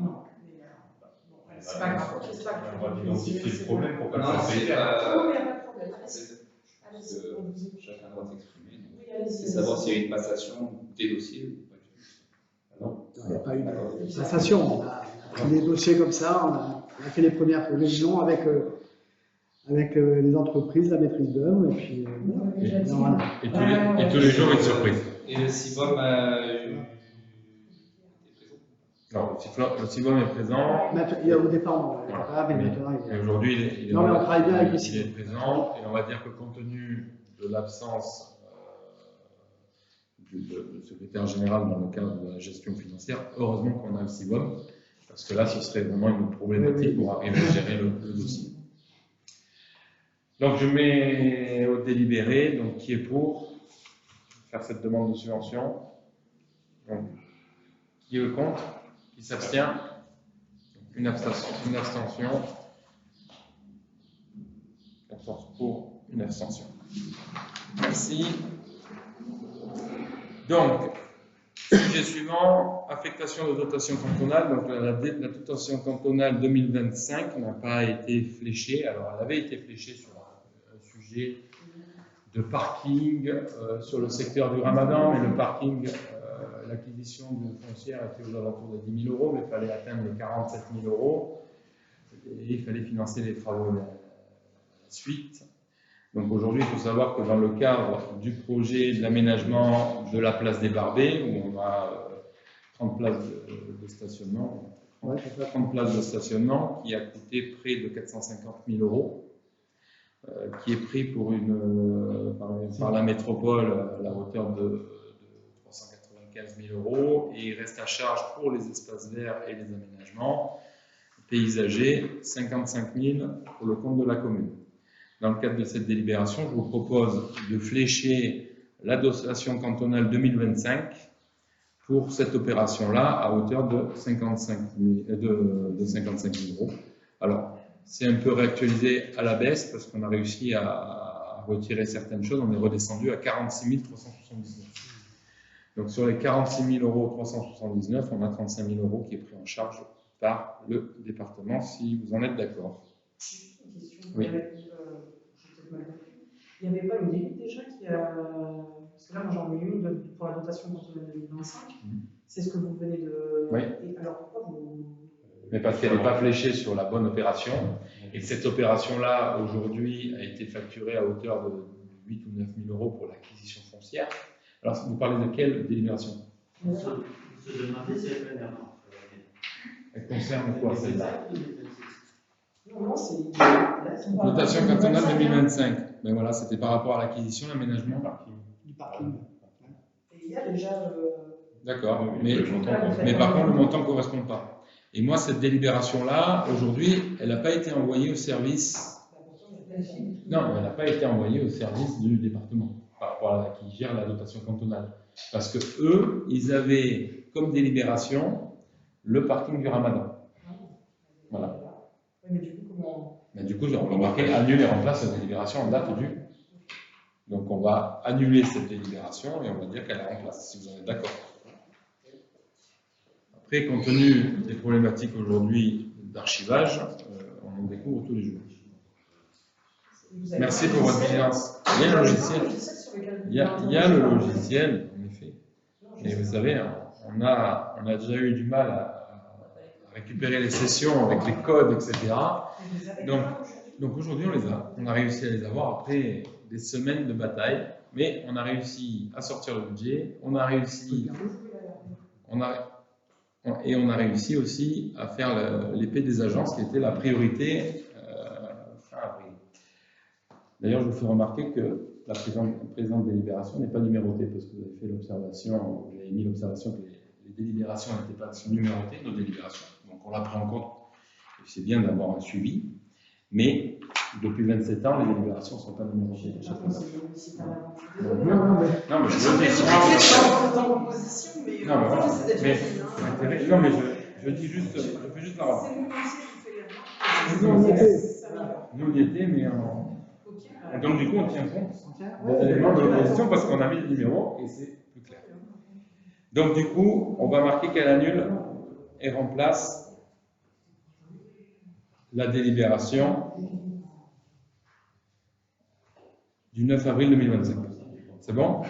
C'est pas grave, ok, c'est pas grave. On va identifier le problème pour pas que Non, ça c'est s'éclate. Non, mais il n'y a pas de problème. Parce que chacun a le droit de s'exprimer. Oui, allez-y. C'est savoir s'il y a eu une passation des dossiers ou pas du tout. Non. Il n'y a pas eu de passation. On a pris des dossiers comme ça, on a fait les premières réunions avec les entreprises, la maîtrise d'œuvre, et puis voilà. Et tous les jours, une surprise. Et le CIBOM a eu. Non, le CIVOM est présent. Il y a au départ, non, il y a Voilà. pas, mais maintenant, Et aujourd'hui, il est Non, mais on travaille bien avec le il est CIVOM. présent. Et on va dire que compte tenu de l'absence du secrétaire général dans le cadre de la gestion financière, heureusement qu'on a le CIVOM, parce que là, ce serait vraiment une problématique pour arriver à gérer le dossier. Donc, je mets au délibéré, donc qui est pour faire cette demande de subvention. Donc, qui est contre? Qui s'abstient? Une abstention. Pour une abstention. Merci. Donc, sujet suivant, affectation de dotation cantonale. Donc, la dotation cantonale 2025 n'a pas été fléchée. Alors, elle avait été fléchée sur un sujet de parking sur le secteur du Ramadan, mais le parking, l'acquisition de foncière était aux alentours de 10 000 €, mais il fallait atteindre les 47 000 €, et il fallait financer les travaux à la suite. Donc aujourd'hui, il faut savoir que dans le cadre du projet de l'aménagement de la place des Barbets, où on a 30 places de stationnement, 30 places de stationnement, qui a coûté près de 450 000 €, qui est pris par la métropole à la hauteur de 395 000 €, et il reste à charge pour les espaces verts et les aménagements paysagers 55 000 € pour le compte de la commune. Dans le cadre de cette délibération, je vous propose de flécher la dotation cantonale 2025 pour cette opération-là à hauteur de 55 000 €. Alors, c'est un peu réactualisé à la baisse parce qu'on a réussi à retirer certaines choses. On est redescendu à 46 379. Donc, sur les 46 000 € 379, on a 35 000 € qui est pris en charge par le département, si vous en êtes d'accord. Juste une question. Oui. Je vais peut-être mal compris. Il n'y avait pas une limite déjà qui a. Parce que là, moi j'en ai une pour la dotation cantonale 2025. C'est ce que vous venez de. Oui. Et alors pourquoi vous. Mais parce qu'elle n'est pas fléchée sur la bonne opération. Et cette opération-là, aujourd'hui, a été facturée à hauteur de 8 ou 9 000 euros pour l'acquisition foncière. Alors, vous parlez de quelle délibération? On se demandait si elle prenait un an. Elle concerne quoi, celle-là? Non, c'est. Dotation cantonale 2025. Mais voilà, c'était par rapport à l'acquisition, l'aménagement. Du parking. Et il y a déjà. D'accord, Oui, mais par contre, le montant ne correspond pas. Et moi, cette délibération-là, aujourd'hui, elle n'a pas été envoyée au service. Non, elle n'a pas été envoyée au service du département, par rapport à qui gère la dotation cantonale. Parce que eux, ils avaient comme délibération le parking du Ramadan. Voilà. Mais du coup, comment. Mais du coup, on va marquer annuler en place la délibération en date du. Donc, on va annuler cette délibération et on va dire qu'elle est en place, si vous en êtes d'accord. Après, compte tenu des problématiques aujourd'hui d'archivage, on en découvre tous les jours. Merci pour votre vigilance. Il y a le logiciel. Il y a le logiciel, en effet. Et vous savez, on a déjà eu du mal à récupérer les sessions avec les codes, etc. Donc aujourd'hui, on les a. On a réussi à les avoir après des semaines de bataille, mais on a réussi à sortir le budget. On a réussi aussi à faire l'épée des agences, qui était la priorité fin avril. D'ailleurs, je vous fais remarquer que la présente délibération n'est pas numérotée, parce que vous avez fait l'observation, vous avez mis l'observation que les délibérations n'étaient pas numérotées, nos délibérations. Donc on l'a pris en compte, et c'est bien d'avoir un suivi, mais depuis 27 ans, les délibérations ne sont pas numérotées. Non, mais je veux dire. Non, mais je dis juste, je fais juste la remarque. Nous, on y était, mais donc du coup, on tient compte des éléments de l'opposition parce qu'on a mis le numéro et c'est plus clair. Donc du coup, on va marquer qu'elle annule et remplace la délibération du 9 avril 2025. C'est bon?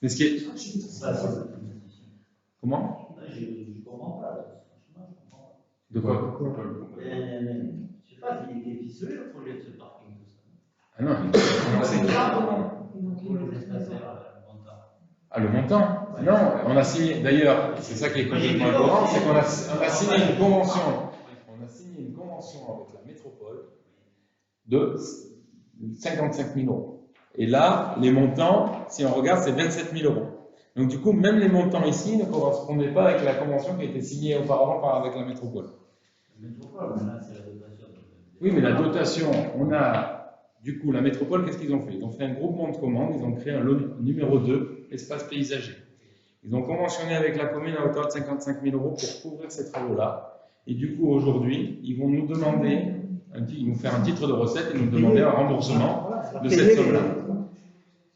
Mais ce qui est... Comment? Je comprends pas. De quoi? Je sais pas, il était ficelé le projet de ce parking, tout ça. Ah non, le montant? Non, on a signé, d'ailleurs, c'est ça qui est complètement incohérent, c'est qu'on a signé une convention. On a signé une convention avec la métropole de 55 000 euros. Et là, les montants, si on regarde, c'est 27 000 euros. Donc du coup, même les montants ici ne correspondaient pas avec la convention qui a été signée auparavant avec la métropole. La métropole, là, c'est la dotation. Oui, mais la dotation, on a, du coup, la métropole, qu'est-ce qu'ils ont fait? Ils ont fait un groupement de commandes, ils ont créé un lot numéro 2, espace paysager. Ils ont conventionné avec la commune à hauteur de 55 000 euros pour couvrir ces travaux-là. Et du coup, aujourd'hui, ils vont nous demander, ils vont faire un titre de recette et nous demander un remboursement de cette somme-là.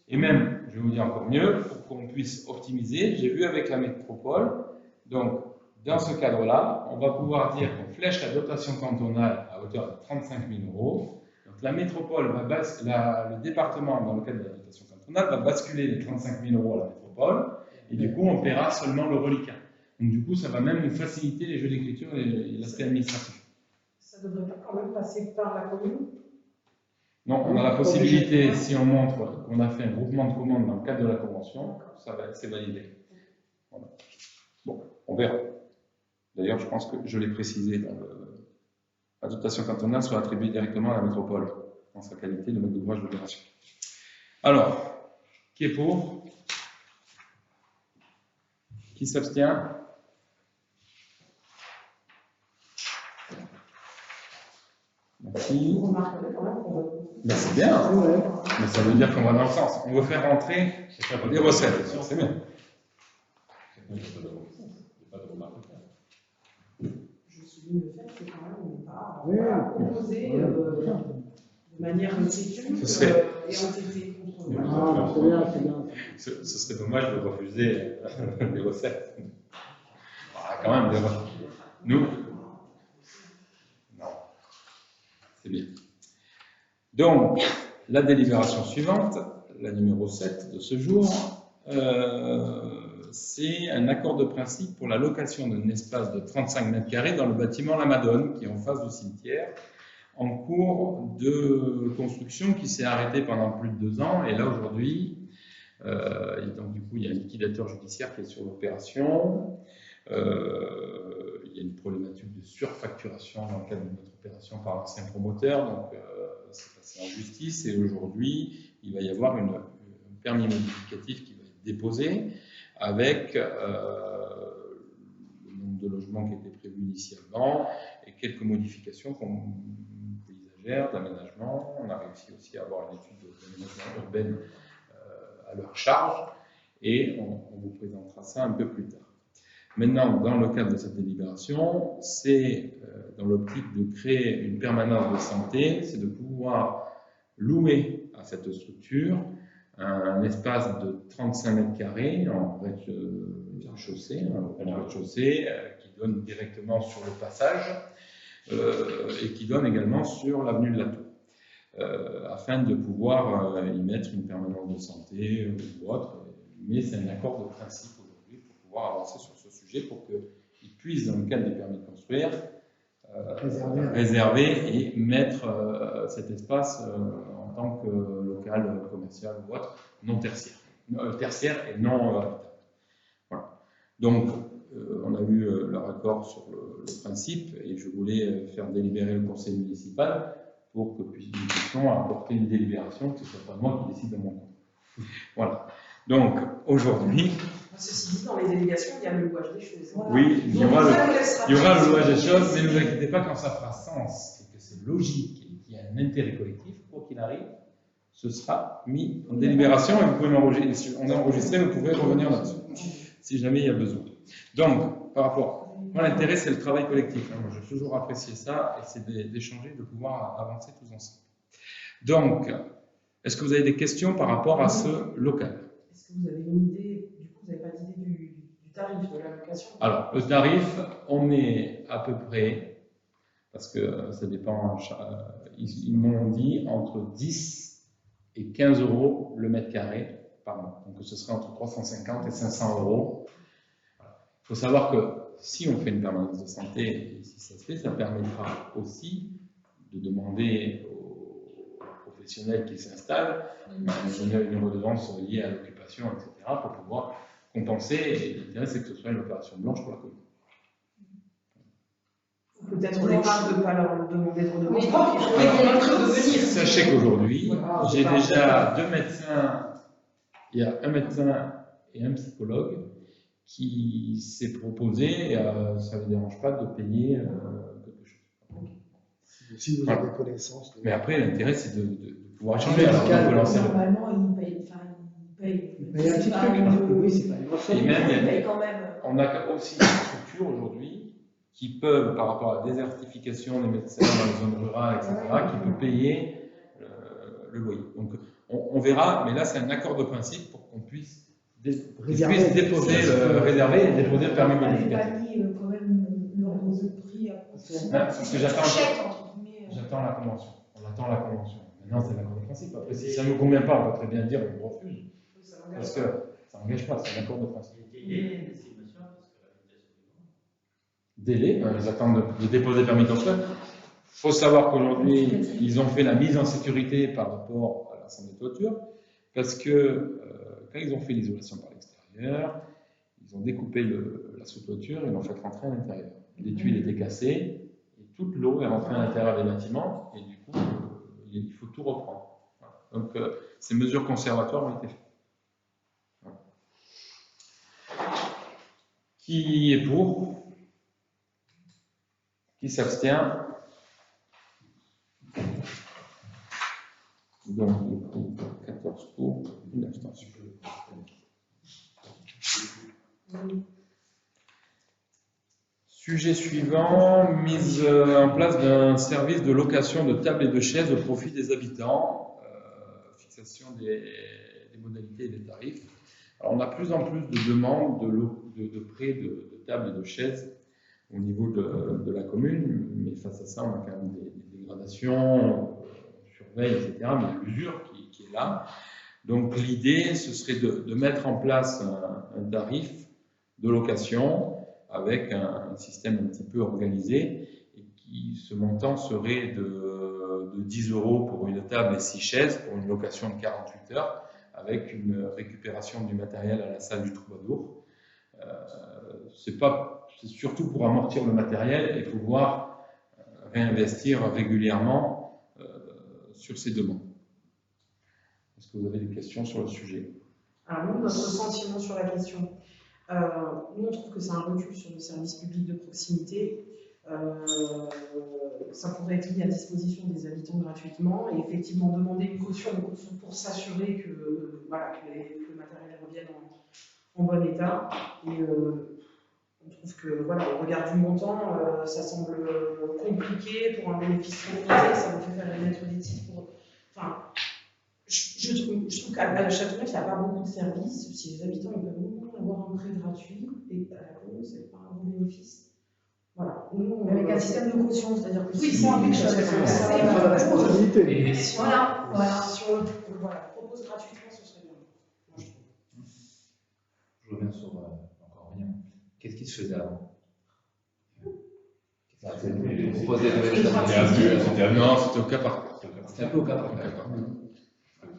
Et même, je vais vous dire encore mieux, pour qu'on puisse optimiser, j'ai vu avec la métropole, donc dans ce cadre-là, on va pouvoir dire qu'on flèche la dotation cantonale à hauteur de 35 000 euros. Donc la métropole le département, dans le cadre de la dotation cantonale, va basculer les 35 000 euros à la métropole, et du coup, on paiera seulement le reliquat. Donc du coup, ça va même nous faciliter les jeux d'écriture et l'aspect administratif. Ça devrait pas quand même passer par la commune? Non, on a la possibilité, si on montre qu'on a fait un groupement de commandes dans le cadre de la convention, c'est validé. Voilà. Bon, on verra. D'ailleurs, je pense que je l'ai précisé, la dotation cantonale sera attribuée directement à la métropole, dans sa qualité de maître d'ouvrage d'opération. Alors, qui est pour? Qui s'abstient? Merci. Ben, c'est bien, mais ça veut dire qu'on va dans le sens. On veut faire rentrer des recettes, c'est bien. Je souligne le fait que quand même on n'est pas opposé de manière technique Ce serait- et entêtée contre eux. Ah, c'est bien, c'est bien. Ce serait dommage de refuser des recettes. Ah, quand même, des recettes. Nous, non, c'est bien. Donc, la délibération suivante, la numéro 7 de ce jour, c'est un accord de principe pour la location d'un espace de 35 mètres carrés dans le bâtiment La Madone, qui est en face du cimetière, en cours de construction qui s'est arrêté pendant plus de 2 ans. Et là, aujourd'hui, donc, du coup, il y a un liquidateur judiciaire qui est sur l'opération. Il y a une problématique de surfacturation dans le cadre de notre opération par l'ancien promoteur. Donc, c'est passé en justice. Et aujourd'hui, il va y avoir un permis modificatif qui va être déposé avec le nombre de logements qui était prévu initialement et quelques modifications paysagères, d'aménagement. On a réussi aussi à avoir une étude d'aménagement urbaine à leur charge et on vous présentera ça un peu plus tard. Maintenant, dans le cadre de cette délibération, c'est dans l'optique de créer une permanence de santé, c'est de pouvoir louer à cette structure un espace de 35 mètres carrés en rez-de-chaussée, qui donne directement sur le passage et qui donne également sur l'avenue de la Tour, afin de pouvoir y mettre une permanence de santé ou autre. Mais c'est un accord de principe aujourd'hui pour pouvoir avancer sur ce sujet pour qu'ils puissent, dans le cadre des permis de construire, réserver et mettre cet espace en tant que local commercial ou autre, non tertiaire, tertiaire et non habitable. Voilà. Donc, on a eu leur accord sur le principe et je voulais faire délibérer le conseil municipal pour que nous puissions apporter une délibération, que ce ne soit pas moi qui décide de mon compte. Voilà. Donc, aujourd'hui... Ceci dit, dans les délégations, il y a le louage des choses. Oui, il y aura le louage des choses, mais ne vous inquiétez pas, quand ça fera sens et que c'est logique et qu'il y a un intérêt collectif, quoi qu'il arrive, ce sera mis en délibération et vous pouvez m'enregistrer, on a enregistré, vous pouvez revenir là-dessus, si jamais il y a besoin. Donc, par rapport, moi l'intérêt c'est le travail collectif, moi j'ai toujours apprécié ça et c'est d'échanger, de pouvoir avancer tous ensemble. Donc, est-ce que vous avez des questions par rapport à ce local? Est-ce que vous avez une idée, du coup vous n'avez pas d'idée du tarif de la location? Alors, le tarif, on est à peu près, parce que ça dépend, ils m'ont dit entre 10 et 15 euros le mètre carré par mois. Donc ce serait entre 350 et 500 euros. Il faut savoir que si on fait une permanence de santé, et si ça se fait, ça permettra aussi de demander aux professionnels qui s'installent une redevance liée à l'occupation, etc., pour pouvoir compenser. Et l'intérêt, c'est que ce soit une opération blanche pour la commune. Peut-être blanche de ne pas leur demander de redevance. Sachez qu'aujourd'hui, j'ai déjà 2 médecins, il y a un médecin et un psychologue qui s'est proposé, ça ne me dérange pas de payer quelque chose. Si vous avez connaissance. Mais après, l'intérêt, c'est de pouvoir échanger. Alors, on peut lancer Normalement, ils payent. Il paye un petit truc, oui, c'est pas une grosse somme. Et même, Ils payent quand même. on a aussi des structures aujourd'hui qui peuvent, par rapport à la désertification des médecins dans les zones rurales, etc., qui peuvent payer le loyer. Donc, on verra, mais là, c'est un accord de principe pour qu'on puisse réserver et déposer le permis modificatif. Quand même leur dose de prix à Parce que j'attends la convention. On attend la convention. Maintenant, c'est l'accord de principe. Après, si ça ne nous convient pas, on peut très bien dire on refuse. Parce que ça n'engage pas, c'est un accord de principe. Délai, ils attendent de déposer le permis de construire. Il faut savoir qu'aujourd'hui, ils ont fait la mise en sécurité par rapport à l'ensemble des toitures, parce que quand ils ont fait l'isolation par l'extérieur, ils ont découpé la sous-toiture et l'ont fait rentrer à l'intérieur. Les tuiles étaient cassées, et toute l'eau est rentrée à l'intérieur des bâtiments, et du coup, il faut tout reprendre. Voilà. Donc, ces mesures conservatoires ont été faites. Voilà. Qui est pour? Qui s'abstient? Donc, 14 pour, une abstention. Sujet suivant, mise en place d'un service de location de tables et de chaises au profit des habitants, fixation des modalités et des tarifs. Alors, on a de plus en plus de demandes de prêt de tables et de chaises au niveau de la commune, mais face à ça, on a quand même des dégradations, on surveille, etc., mais il y a l'usure qui est là. Donc l'idée, ce serait de mettre en place un tarif de location avec un système un petit peu organisé, et ce montant serait de 10 € pour une table et 6 chaises pour une location de 48 heures, avec une récupération du matériel à la salle du Troubadour. C'est surtout pour amortir le matériel et pouvoir réinvestir régulièrement sur ces demandes. Est-ce que vous avez des questions sur le sujet? Alors nous, notre sentiment sur la question, nous on trouve que c'est un recul sur le service public de proximité. Ça pourrait être mis à disposition des habitants gratuitement et effectivement demander une caution pour s'assurer que le matériel revienne en bon état. Et on trouve que, voilà, au regard du montant, ça semble compliqué pour un bénéfice limité, ça nous fait faire émettre des titres pour... Enfin, je trouve qu'à la Châteauneuf, il n'y a pas beaucoup de services. Si les habitants ils peuvent avoir un prêt gratuit, et à la commune, ce n'est pas un bon bénéfice. Voilà. Nous, Avec un système de caution, c'est-à-dire que oui, si c'est un but, c'est la responsabilité. Voilà. Si on le propose gratuitement, ce serait bien. Moi, je trouve. Je reviens sur encore rien. Qu'est-ce qui se faisait avant? Non, c'était au cas par cas. C'était un peu au cas par cas.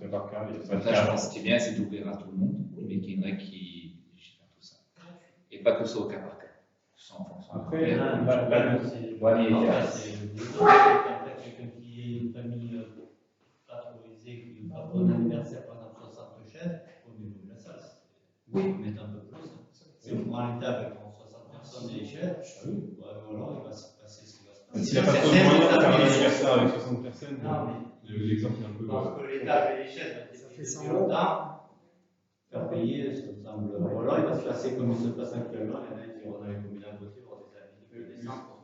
Je pense que ce qui est bien, c'est d'ouvrir à tout le monde, mais qu'il y ait une règle qui gère tout ça. Et pas que ce soit au cas par cas. Après, quelqu'un qui est une famille pas autorisée, qui va pour un anniversaire, par exemple 60 chaises, au niveau de la salle, oui, mettre un peu plus. Si on prend une table avec 60 personnes et les chaises, voilà, il va se passer ce qui va se passer. s'il n'y a pas trop de moyens de faire un anniversaire avec 60 personnes, l'exemple est un peu... Parce que les tables et les chaises, Ça fait 100 plus longtemps, faire payer, ça me semble. Voilà, il va se passer comme il se passe actuellement. Il y en a qui vont dans les communes à côté pour des amis, des centres.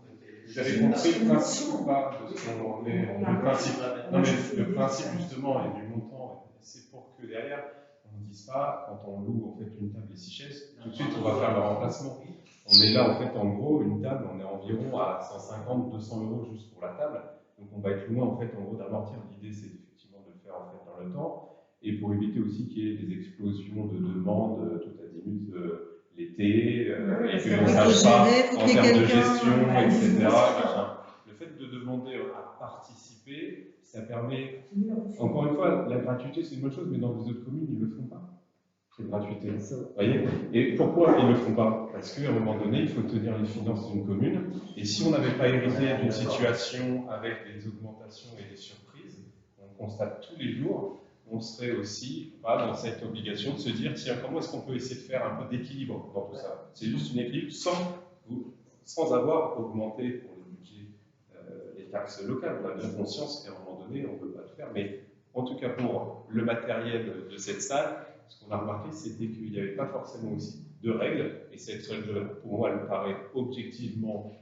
Vous avez compris le principe ou pas de ce qu'on met le principe? Non, mais le principe justement et du montant, c'est pour que derrière, on ne dise pas, quand on loue en fait une table et 6 chaises, tout de suite on va faire le remplacement. On est là en fait en gros, une table, on est environ à 150-200 € juste pour la table. Donc on va être loin en fait en gros d'amortir. L'idée c'est effectivement de le faire en fait dans le temps. Et pour éviter aussi qu'il y ait des explosions de demandes tout azimut l'été, et qu'on ne sache pas en termes de gestion, etc. Le fait de demander à participer, ça permet, encore une fois, la gratuité c'est une bonne chose, mais dans les autres communes, ils ne le font pas. Cette gratuité. Vous voyez? Et pourquoi ils ne le font pas? Parce qu'à un moment donné, il faut tenir les finances d'une commune. Et si on n'avait pas hérité d'une situation avec des augmentations et des surprises, on constate tous les jours, on serait aussi pas dans cette obligation de se dire, tiens, comment est-ce qu'on peut essayer de faire un peu d'équilibre dans tout ça? C'est juste une équilibre sans avoir augmenté pour le budget les taxes locales. On a bien conscience qu'à un moment donné, on ne peut pas le faire. Mais en tout cas, pour le matériel de cette salle, ce qu'on a remarqué, c'était qu'il n'y avait pas forcément aussi de règles. Et cette règle, pour moi, elle me paraît objectivement,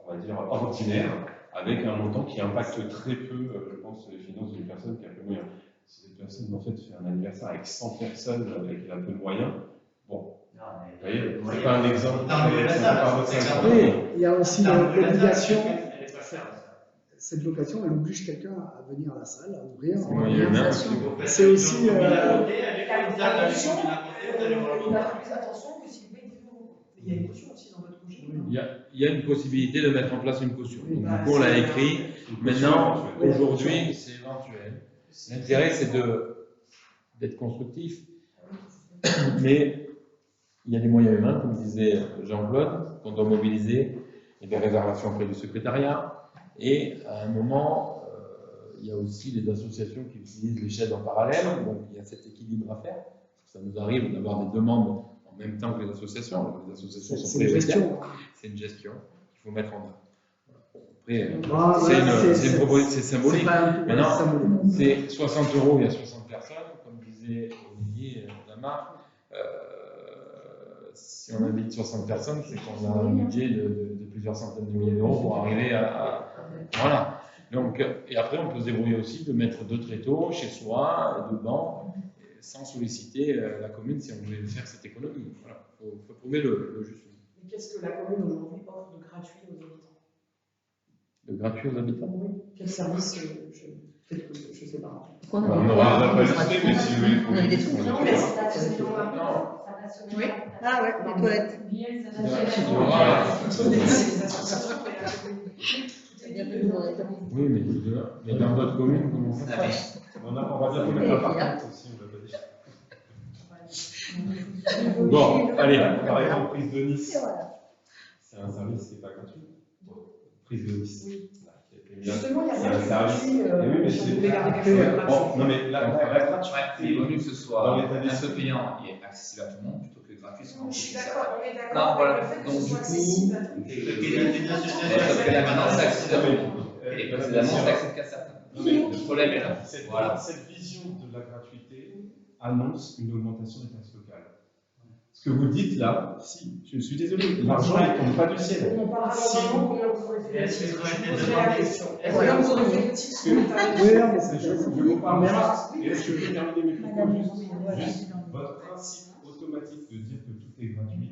on va dire, ordinaire, avec un montant qui impacte très peu, je pense, les finances d'une personne qui a peu de moyens. Si cette personne, en fait, fait un anniversaire avec 100 personnes, avec un peu de moyens, bon, vous voyez, c'est pas un exemple Oui, il y a aussi l'obligation, cette location, elle oblige quelqu'un à venir à la salle, à ouvrir. C'est aussi... Il a plus attention que s'il paye 10 €. Il y a une caution aussi dans votre projet. Il y a une possibilité de mettre en place une caution. Donc, du coup, on l'a écrit. Maintenant, aujourd'hui, c'est éventuel. L'intérêt, c'est d'être constructif. Mais il y a des moyens humains, comme disait Jean-Claude, qu'on doit mobiliser. Il y a des réservations auprès du secrétariat. Et à un moment, il y a aussi les associations qui utilisent les chaises en parallèle. Donc, il y a cet équilibre à faire. Ça nous arrive d'avoir des demandes en même temps que les associations. Les associations sont prioritaires. C'est une gestion qu'il faut mettre en œuvre. Après, c'est symbolique. Maintenant, c'est 60 €, il y a 60 personnes, comme disait Olivier Lamar. si on invite 60 personnes, c'est qu'on a un budget de plusieurs centaines de milliers d'euros pour arriver voilà. Donc, et après, on peut se débrouiller aussi de mettre 2 tréteaux chez soi, devant, sans solliciter la commune si on voulait faire cette économie. Voilà, il faut trouver le juste. Mais qu'est-ce que la commune aujourd'hui offre de gratuit aux habitants? De gratuit aux habitants? Oui. Quel service je sais pas. On n'aura pas listé, mais si vous voulez. On a des trucs. Non, mais c'est Oui. Ah ouais, les toilettes. Oui, mais dans d'autres communes, comment on fait? On va bientôt mettre un parc aussi, on l'a pas dit. Bon, allez. Par exemple, prise de Nice. C'est un service qui n'est pas gratuit. Prise de Nice. Oui. Qui a été mis Justement, il y a c'est rien un de service. gratuit. Oui, mais Si on c'est- voulait garder quelque chose de gratuit. Bon, non, mais la gratuité. Il vaut mieux que ce Dans soit l'état d'esprit. un peu payant et accessible à tout le monde plutôt que gratuit. Je suis d'accord, on est Non, d'accord voilà. avec le fait que Donc, ce du soit coup, accessible à tout. Sauf que là, maintenant, c'est accessible à tout le monde. Et précédemment, c'est accessible qu'à certains. Le problème est là. Voilà. Cette vision de la gratuité annonce une augmentation des taxes locales. Ce que vous dites là, si, je suis désolé, l'argent ne tombe pas du ciel. On parlera Si. dans un moment combien vous aurez fait de Est-ce que titres. vous avez Je des poserai la demandes? question. Combien vous aurez fait de titres sur le tarif? Oui, non, mais c'est Je vous parle juste, et est-ce que je peux terminer mes propos juste votre principe automatique de dire que tout est gratuit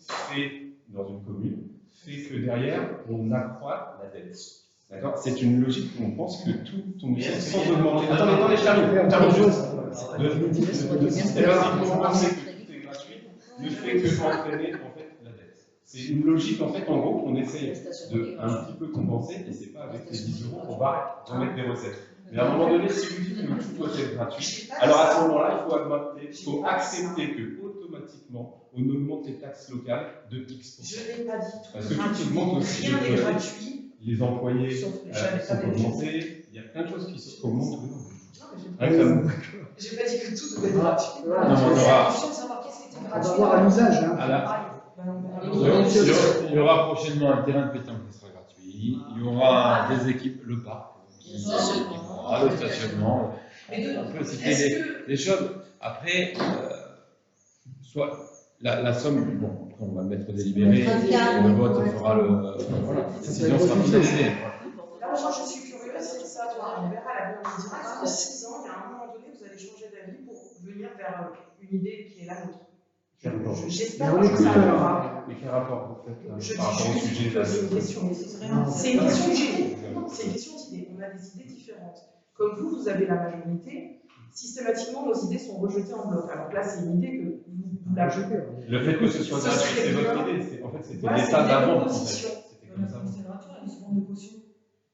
fait dans une commune fait que derrière, on accroît la dette. D'accord? C'est une logique où on pense que tout tombe du ciel sans augmenter. Attendez, je termine juste. Systématiquement penser que tout est gratuit ne fait que entraîner en fait la dette. C'est une logique en fait, en gros, qu'on essaye de un petit peu compenser, et c'est pas avec les 10 euros qu'on va remettre des recettes. Mais à un moment donné, si vous dites que tout doit être gratuit, alors à ce moment-là, il faut accepter que automatiquement, on augmente les taxes locales de X%. Je n'ai pas dit tout Parce que tout gratuit. augmente aussi. Rien n'est gratuit. Les employés Sauf les sont charges. augmentés, il y a plein de choses qui augmentent. Non, Rien mais que ça. j'ai pas dit que tout devait être gratuit. Voilà. Non, mais on C'est aura- la question de savoir qu'est-ce qui était On va gratuit. voir à l'usage. Hein. À la- Il y aura prochainement un terrain de pétanque qui sera gratuit. Il y aura des équipes, le parc, le stationnement. On peut citer des choses. Après, soit la somme, bon, après on va le mettre délibéré, le vote fera voilà, la décision sera finalisée. Là, moi, je suis curieuse, c'est de savoir, on verra la vie, on dira que dans 6 ans, il y a un moment donné, vous allez changer d'avis pour venir vers une idée qui est la nôtre. J'espère que ça arrivera. Mais quel rapport vous faites Je par rapport au dis sujet juste que c'est une question. C'est une question d'idée. C'est une question d'idée. On a des idées différentes. Comme vous avez la majorité, systématiquement, nos idées sont rejetées en bloc. Alors là, c'est une idée que vous la jetez. Le fait que ce soit Ça gratuit, serait c'est votre bien. idée. En fait, c'était Voilà, c'est l'état une d'avant. proposition. C'était comme ça. C'est gratuit, une seconde de caution.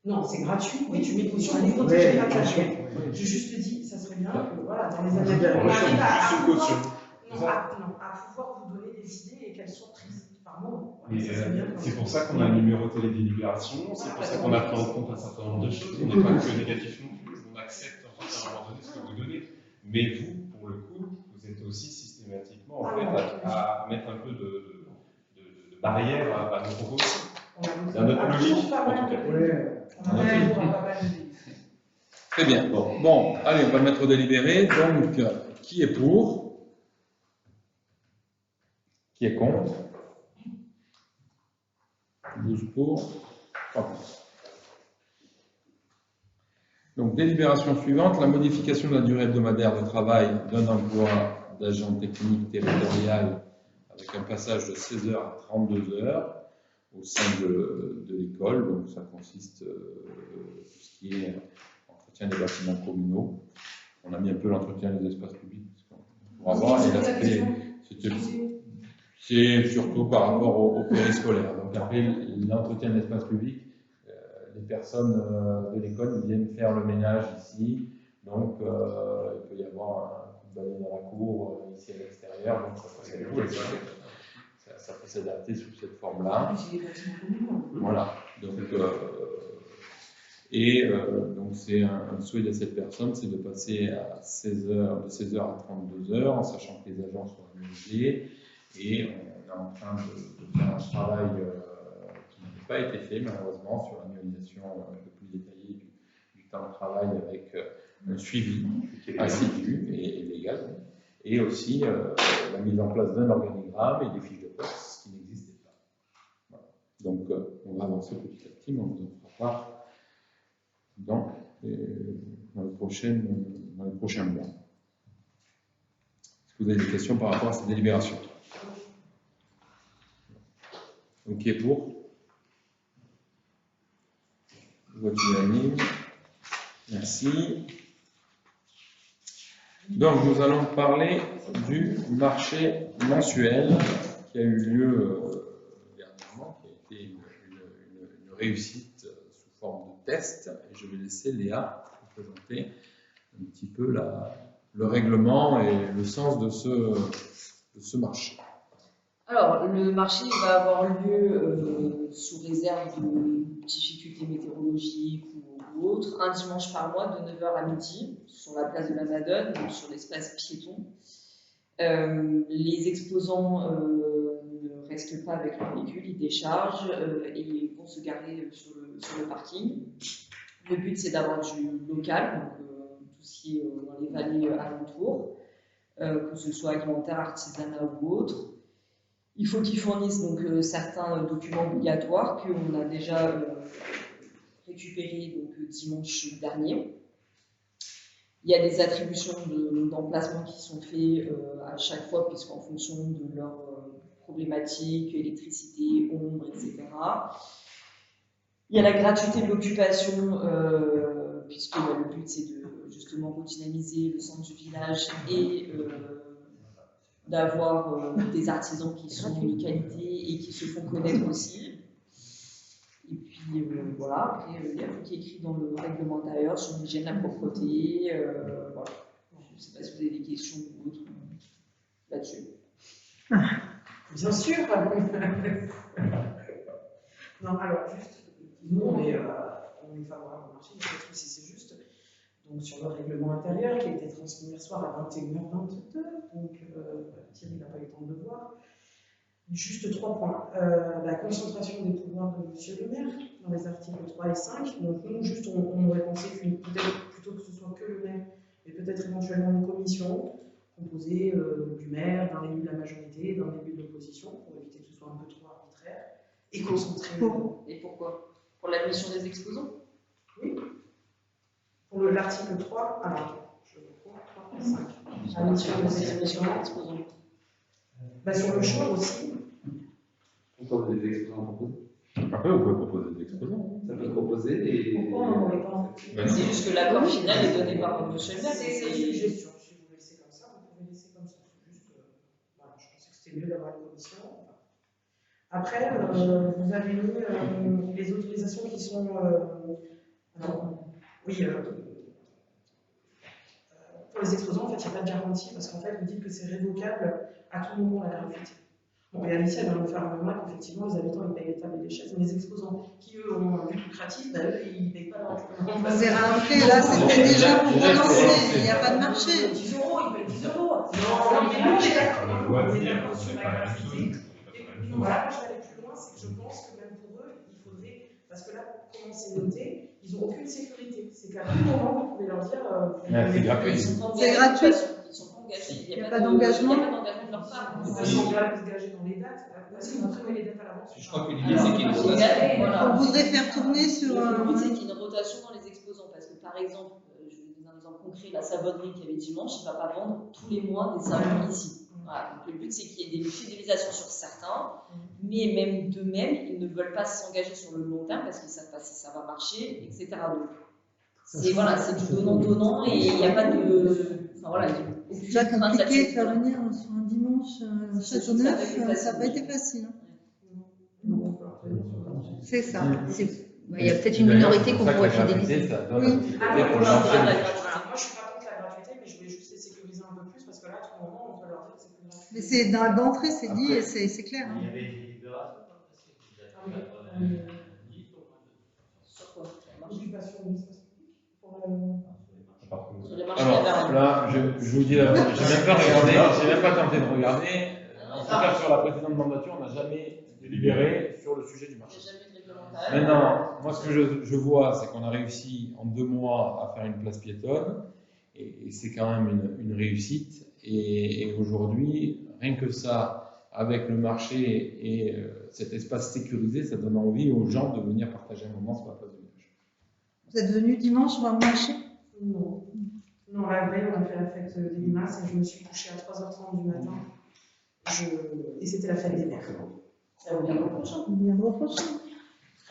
Non, c'est gratuit. Oui, tu mets caution, on est Oui, protégé bien gratuit. sûr. J'ai juste dit, ça serait bien que, voilà, dans les années Juste à venir, on arrive à une caution. à pouvoir vous donner des idées et qu'elles soient prises par moment. Et, Ça serait bien que- c'est pour ça qu'on a numéroté les délibérations, c'est pour ça qu'on a pris en compte un certain nombre de choses. On n'est pas que négatif non plus, on accepte à un moment donné ce que vous donnez. Mais vous, pour le coup, vous êtes aussi systématiquement en fait, à mettre un peu de barrière à nos propos aussi. C'est un autre logique, en tout cas. On a toujours pas mal d'idées. Très bien. Bon, allez, on va le mettre au délibéré. Donc, qui est pour? Qui est contre? 12 pour, 3 contre. Donc, délibération suivante, la modification de la durée hebdomadaire de travail d'un emploi d'agent technique territorial avec un passage de 16 heures à 32 heures au sein de l'école. Donc, ça consiste tout ce qui est entretien des bâtiments communaux. On a mis un peu l'entretien des espaces publics. Pour avoir, et l'aspect, c'est surtout par rapport au périscolaire. Donc après, l'entretien de l'espace public, les personnes de l'école viennent faire le ménage ici. Donc il peut y avoir un coup de balai dans la cour, ici à l'extérieur. Donc ça peut s'adapter sous cette forme-là. Voilà. Donc, donc c'est un souhait de cette personne, c'est de passer à 16 heures, de 16 heures à 32 heures, en sachant que les agents sont aménagés. Et on est en train de faire un travail qui n'a pas été fait malheureusement sur l'annualisation un peu plus détaillée du temps de travail avec un suivi assidu et légal, et aussi la mise en place d'un organigramme organigramme et des fiches de poste qui n'existaient pas. Voilà. Donc, on va avancer petit à petit, mais on vous en fera part dans les prochains mois. Est-ce que vous avez des questions par rapport à cette délibération? Donc, qui est pour? Vote unanime. Merci. Donc, nous allons parler du marché mensuel qui a eu lieu dernièrement, qui a été une réussite sous forme de test. Et je vais laisser Léa vous présenter un petit peu le règlement et le sens de ce marché. Alors, le marché va avoir lieu sous réserve de difficultés météorologiques ou autres, un dimanche par mois de 9h à midi sur la place de la Madone, donc sur l'espace piéton. Les exposants ne restent pas avec leur véhicule, ils déchargent et ils vont se garer sur le parking. Le but, c'est d'avoir du local, donc tout ce qui est dans les vallées alentours, que ce soit alimentaire, artisanat ou autre. Il faut qu'ils fournissent donc certains documents obligatoires qu'on a déjà récupérés donc, dimanche dernier. Il y a des attributions d'emplacement qui sont faites à chaque fois, puisqu'en fonction de leurs problématiques, électricité, ombre, etc. Il y a la gratuité de l'occupation, puisque le but c'est de justement redynamiser le centre du village et d'avoir des artisans qui sont de qualité et qui se font connaître aussi. Et puis voilà, après il y a tout qui est écrit dans le règlement intérieur sur l'hygiène, la propreté. Voilà. Je ne sais pas si vous avez des questions ou autres là-dessus. Bien sûr. Non, alors juste, nous on est favorable au marché, il n'y a pas de souci, c'est juste. Donc sur le règlement intérieur qui a été transmis hier soir à 21h22, donc Thierry n'a pas eu le temps de le voir. Juste 3 points. La concentration des pouvoirs de M. le maire dans les articles 3 et 5. Donc nous, juste, on aurait pensé peut-être plutôt que ce soit que le maire, mais peut-être éventuellement une commission composée du maire, d'un élu de la majorité, d'un élu de l'opposition, pour éviter que ce soit un peu trop arbitraire, et concentré. Et pourquoi? Pour l'admission des exposants? Oui. Pour l'article 3, alors, je retrouve 3 et 5. Admission des exposants. Bah, sur le choix aussi. Pourquoi vous avez des exposants proposés? Après, vous pouvez proposer des exposants. Ça peut se proposer et. Pourquoi on n'aurait pas? C'est juste que l'accord final est donné par M. le maire. C'est une suggestion. Si vous laissez comme ça, vous pouvez laisser comme ça. Juste, voilà, je pensais que c'était mieux d'avoir une commission. Après, vous avez mis les autorisations qui sont. Oui. Pour les exposants, en fait, il n'y a pas de garantie parce qu'en fait, vous dites que c'est révocable à tout moment la gratuité. Bon, et Alicia vient de faire un remarque qu'effectivement, les habitants ils payent les tables et les chaises, mais les exposants qui, eux, ont un but lucratif, eux, ils ne payent pas leur. On verra après, là, c'était déjà pour relancer, il n'y a pas de marché. 10 euros, ils payent 10 euros. Non, mais nous, on est d'accord sur la gratuité. Et voilà, moi, je vais aller plus loin, c'est que je pense que même pour eux, il faudrait. Parce que là, comment c'est noté, ils n'ont aucune sécurité. C'est qu'à tout moment, vous pouvez leur dire. C'est gratuit. C'est gratuit. Ils sont pas engagés. Il n'y a pas d'engagement. Il n'y a pas d'engagement de leur part. Ils sont engagés dans les dates. Est-ce qu'ils vont prévoir les dates à l'avance? Je crois que l'idée, c'est qu'il y ait une rotation. On voudrait faire tourner sur Le but, c'est qu'il y ait une rotation dans les exposants. Parce que, par exemple, je vais vous donner un exemple concret, la savonnerie qu'il y avait dimanche, il ne va pas vendre tous les mois des savons ici. Voilà. Donc, le but, c'est qu'il y ait des fidélisations sur certains, mais même d'eux-mêmes, ils ne veulent pas s'engager sur le long terme parce qu'ils ne savent pas si ça va marcher, etc. Donc, c'est voilà, du donnant-donnant et il n'y a pas de. Enfin, voilà, c'est déjà compliqué de faire venir sur un dimanche Châteauneuf, ça n'a pas été facile. C'est ça. Il y a peut-être une minorité qu'on pourrait fidéliser. Moi, je suis pas contre la gratuité, mais je voulais juste les sécuriser un peu plus parce que là, à tout moment, on peut leur dire que c'est plus gratuit. Mais c'est d'entrée, c'est dit et c'est clair. Il y avait des libérations par le passé. Sur quoi? L'occupation de l'espace public Sur les marchés Alors d'affaires. là, je vous dis, j'ai même pas regardé, j'ai même pas tenté de regarder. En tout cas, sur la précédente mandature, on n'a jamais délibéré sur le sujet du marché. Maintenant, moi, ce que je vois, c'est qu'on a réussi en 2 mois à faire une place piétonne, et c'est quand même une réussite. Et aujourd'hui, rien que ça, avec le marché et cet espace sécurisé, ça donne envie aux gens de venir partager un moment sur la place du village. Vous êtes venu dimanche voir le marché? Non. Non, la veille, on a fait la fête des limaces et je me suis couchée à 3h30 du matin. Et c'était la fête des mères. Ça vous viendra prochain. On viendra prochain.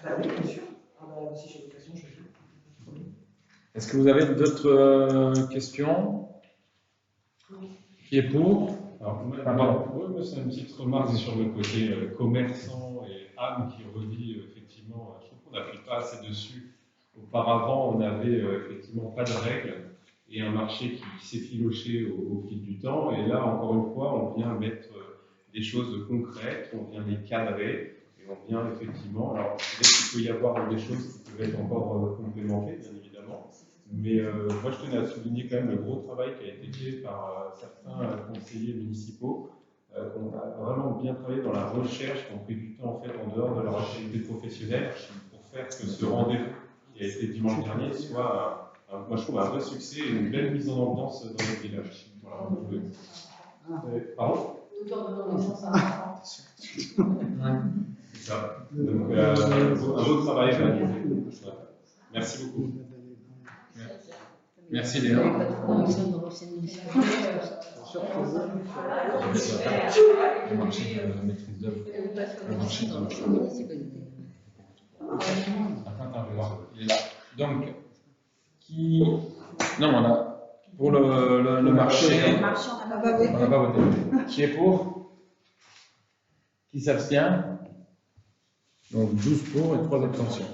Ah bah oui, bien sûr. Ah bah si j'ai l'occasion, je vais. Est-ce que vous avez d'autres questions? Qui est pour? Alors, moi, c'est une petite remarque sur le côté commerçant et âme qui redit effectivement, je trouve qu'on n'appuie pas assez dessus. Auparavant, on n'avait effectivement pas de règles et un marché qui s'effilochait au fil du temps. Et là, encore une fois, on vient mettre des choses concrètes, on vient les cadrer et on vient effectivement. Alors, peut-être qu'il peut y avoir des choses qui peuvent être encore complémentées, bien évidemment. Mais moi, je tenais à souligner quand même le gros travail qui a été fait par certains conseillers municipaux qui ont vraiment bien travaillé dans la recherche, qui ont pris du temps en fait en dehors de leur activité professionnelle pour faire que ce rendez-vous qui a été dimanche dernier soit, moi je trouve, un vrai succès et une belle mise en ambiance dans notre village. Voilà. Pardon? Tout en donnant naissance à un enfant. C'est ça. Donc, un beau travail réalisé. Merci beaucoup. Merci Léa. Non, ils sont dans l'ancienne municipalité. Le marché de la maîtrise d'œuvre. Le marché Dans l'ancienne municipalité. Attends, je vais voir. Il est là. Donc, qui. Non, on a. Pour le marché. On n'a pas voté. On n'a pas voté. Qui est pour? Qui s'abstient? Donc 12 pour et 3 abstentions.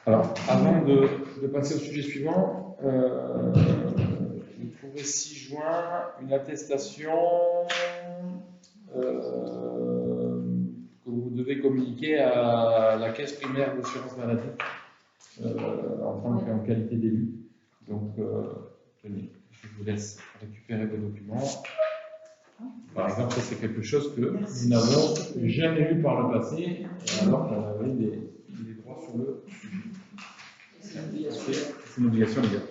Alors, avant de passer au sujet suivant, vous trouvez 6 juin une attestation que vous devez communiquer à la caisse primaire d'assurance maladie en qualité d'élu. Donc, tenez, je vous laisse récupérer vos documents. Par exemple, ça c'est quelque chose que nous n'avons jamais eu par le passé, alors qu'on avait des droits sur le sujet. C'est une obligation légale.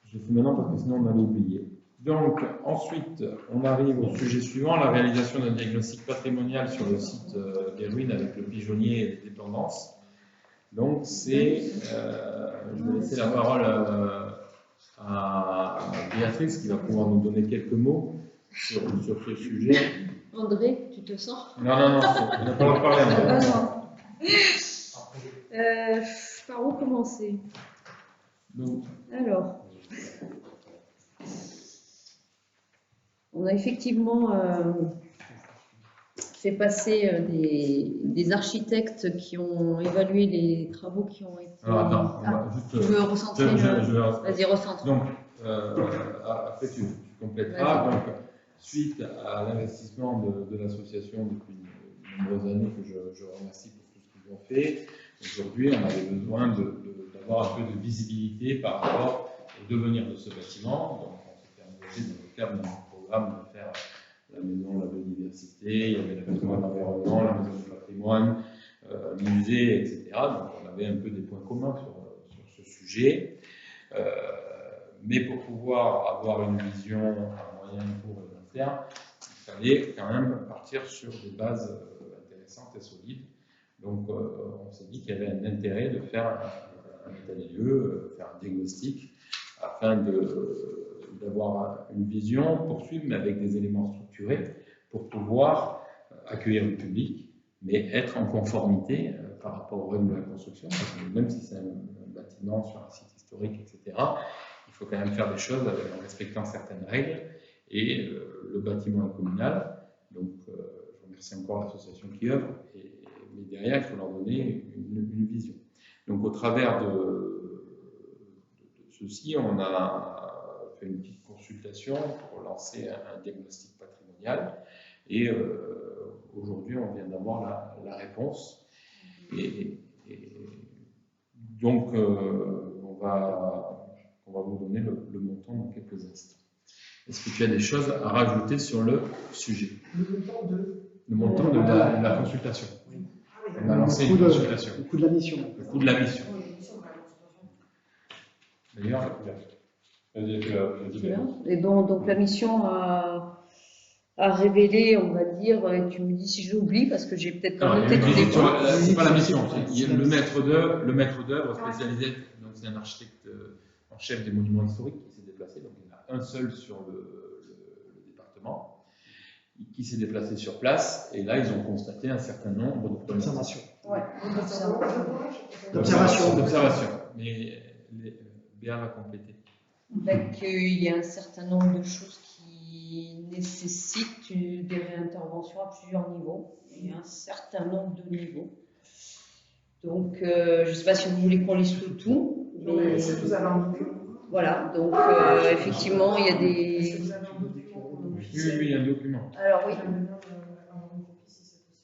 Je le fais maintenant parce que sinon on allait oublier. Donc, ensuite, on arrive au sujet suivant, la réalisation d'un diagnostic patrimonial sur le site des ruines avec le pigeonnier et les dépendances. Donc, c'est. Je vais laisser la parole à Béatrice qui va pouvoir nous donner quelques mots sur ce sujet. André, tu te sens? Non, on n'a pas le droit de parler. Pas besoin. Par où commencer? Donc, alors, on a effectivement fait passer des architectes qui ont évalué les travaux qui ont été. Alors attends, on va juste. Tu veux recentrer Vas-y, recentre. Donc, après tu compléteras. Donc, suite à l'investissement de l'association depuis de nombreuses années, que je remercie pour tout ce qu'ils ont fait, aujourd'hui on avait besoin d'avoir un peu de visibilité par rapport au devenir de ce bâtiment. Donc, on s'était engagé dans le cadre d'un programme de faire la maison de la biodiversité, il y avait la maison de l'environnement, la maison du patrimoine, musée, etc. Donc on avait un peu des points communs sur ce sujet. Mais pour pouvoir avoir une vision à moyen, court et long terme, il fallait quand même partir sur des bases intéressantes et solides. Donc on s'est dit qu'il y avait un intérêt de faire un état des lieux, faire un diagnostic, afin d'avoir une vision, poursuivre, mais avec des éléments structurés, pour pouvoir accueillir le public, mais être en conformité par rapport aux règles de la construction, parce que même si c'est un bâtiment sur un site historique, etc., il faut quand même faire des choses en respectant certaines règles, et le bâtiment est communal, donc je remercie encore l'association qui œuvre, mais derrière, il faut leur donner une vision. Donc au travers de ceci, on a fait une petite consultation pour lancer un diagnostic patrimonial, et aujourd'hui, on vient d'avoir la réponse. Et donc, on va vous donner le montant dans quelques instants. Est-ce que tu as des choses à rajouter sur le sujet? Le montant de la consultation. On a lancé une consultation. Le coût de la mission. Le coût de la mission. D'ailleurs, la couleur. Et bon, donc la mission a révélé, on va dire, et tu me dis si j'oublie, parce que j'ai peut-être pas noté tous les points. C'est pas la mission, c'est le maître d'œuvre spécialisé, donc c'est un architecte en chef des monuments historiques qui s'est déplacé, donc il y en a un seul sur le département, qui s'est déplacé sur place, et là ils ont constaté un certain nombre d'observations. Ouais, D'observation. Mais Béa va compléter. Il y a un certain nombre de choses qui nécessitent des réinterventions à plusieurs niveaux. Il y a un certain nombre de niveaux. Donc, je ne sais pas si vous voulez qu'on liste tout. Mais... Voilà, donc effectivement, il y a des... Oui, il y a un document. Alors oui.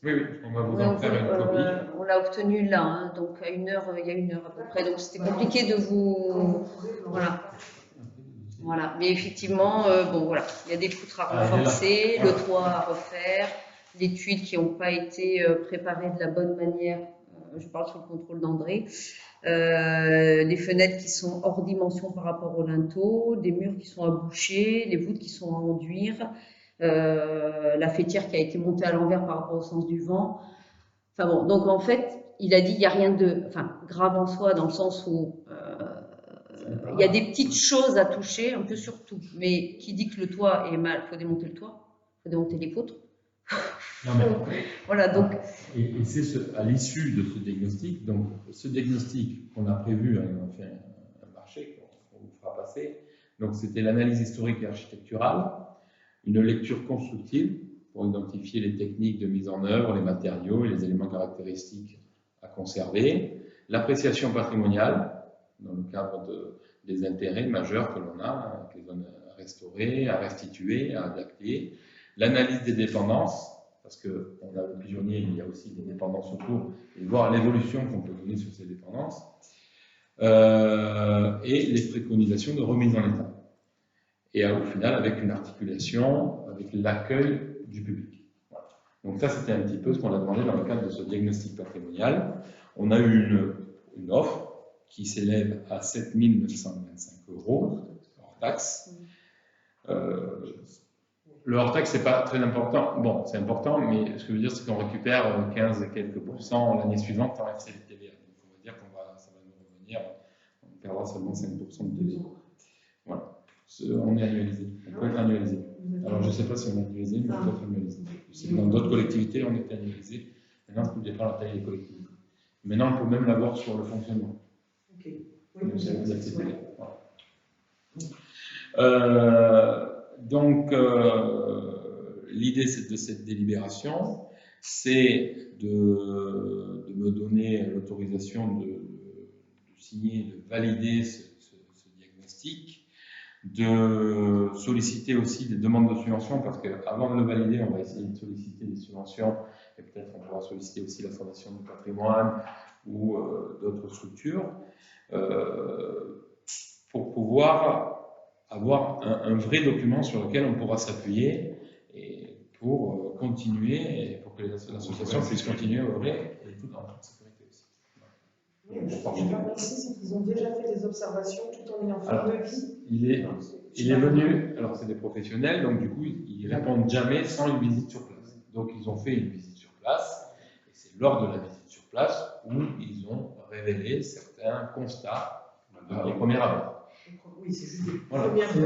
Oui, on va vous en faire une copie. On l'a obtenu là, hein, donc à il y a 1 heure à peu près. Donc c'était compliqué de vous... Voilà. Mais effectivement, bon voilà, il y a des poutres à renforcer, le toit à refaire, les tuiles qui n'ont pas été préparées de la bonne manière. Je parle sous le contrôle d'André. Les fenêtres qui sont hors dimension par rapport au linteau, des murs qui sont à boucher, les voûtes qui sont à enduire, la faîtière qui a été montée à l'envers par rapport au sens du vent. Enfin bon, donc en fait, il a dit il n'y a rien de grave en soi, dans le sens où il y a des petites choses à toucher, un peu sur tout. Mais qui dit que le toit est mal, il faut démonter le toit, il faut démonter les poutres. Voilà, donc. Et c'est à l'issue de ce diagnostic, donc ce diagnostic qu'on a prévu, on a fait un marché qu'on vous fera passer, donc c'était l'analyse historique et architecturale, une lecture constructive pour identifier les techniques de mise en œuvre, les matériaux et les éléments caractéristiques à conserver, l'appréciation patrimoniale, dans le cadre des intérêts majeurs que l'on a, avec les zones à restaurer, à restituer, à adapter, l'analyse des dépendances, parce qu'on a le pigeonnier, il y a aussi des dépendances autour, et voir l'évolution qu'on peut donner sur ces dépendances, et les préconisations de remise en état. Et au final, avec une articulation avec l'accueil du public. Voilà. Donc ça, c'était un petit peu ce qu'on a demandé dans le cadre de ce diagnostic patrimonial. On a eu une offre qui s'élève à 7 925 € hors taxe. Le hors-taxe, c'est pas très important. Bon, c'est important, mais ce que je veux dire, c'est qu'on récupère 15 et quelques % l'année suivante en FCTVA. Donc, on va dire ça va nous revenir, on perdra seulement 5% de TVA. Voilà. On est annualisé. On peut être annualisé. Alors, je ne sais pas si on est annualisé, mais on peut être annualisé. Dans d'autres collectivités, on est annualisé. Maintenant, tout dépend de la taille des collectivités. Maintenant, on peut même l'avoir sur le fonctionnement. Ok. Oui, donc, l'idée de cette délibération, c'est de me donner l'autorisation de signer, de valider ce diagnostic, de solliciter aussi des demandes de subventions, parce qu'avant de le valider, on va essayer de solliciter des subventions, et peut-être on pourra solliciter aussi la Fondation du patrimoine ou d'autres structures, pour pouvoir avoir un vrai document sur lequel on pourra s'appuyer et pour continuer, et pour que l'association puisse continuer à œuvrer, et tout en toute sécurité aussi. Oui, je parle ici, c'est qu'ils ont déjà fait des observations tout en ayant fait un devis. Il est venu, alors c'est des professionnels, donc du coup, ils répondent jamais sans une visite sur place. Donc ils ont fait une visite sur place, et c'est lors de la visite sur place où ils ont révélé certains constats au premier abord. Oui, c'est juste des voilà. premières C'est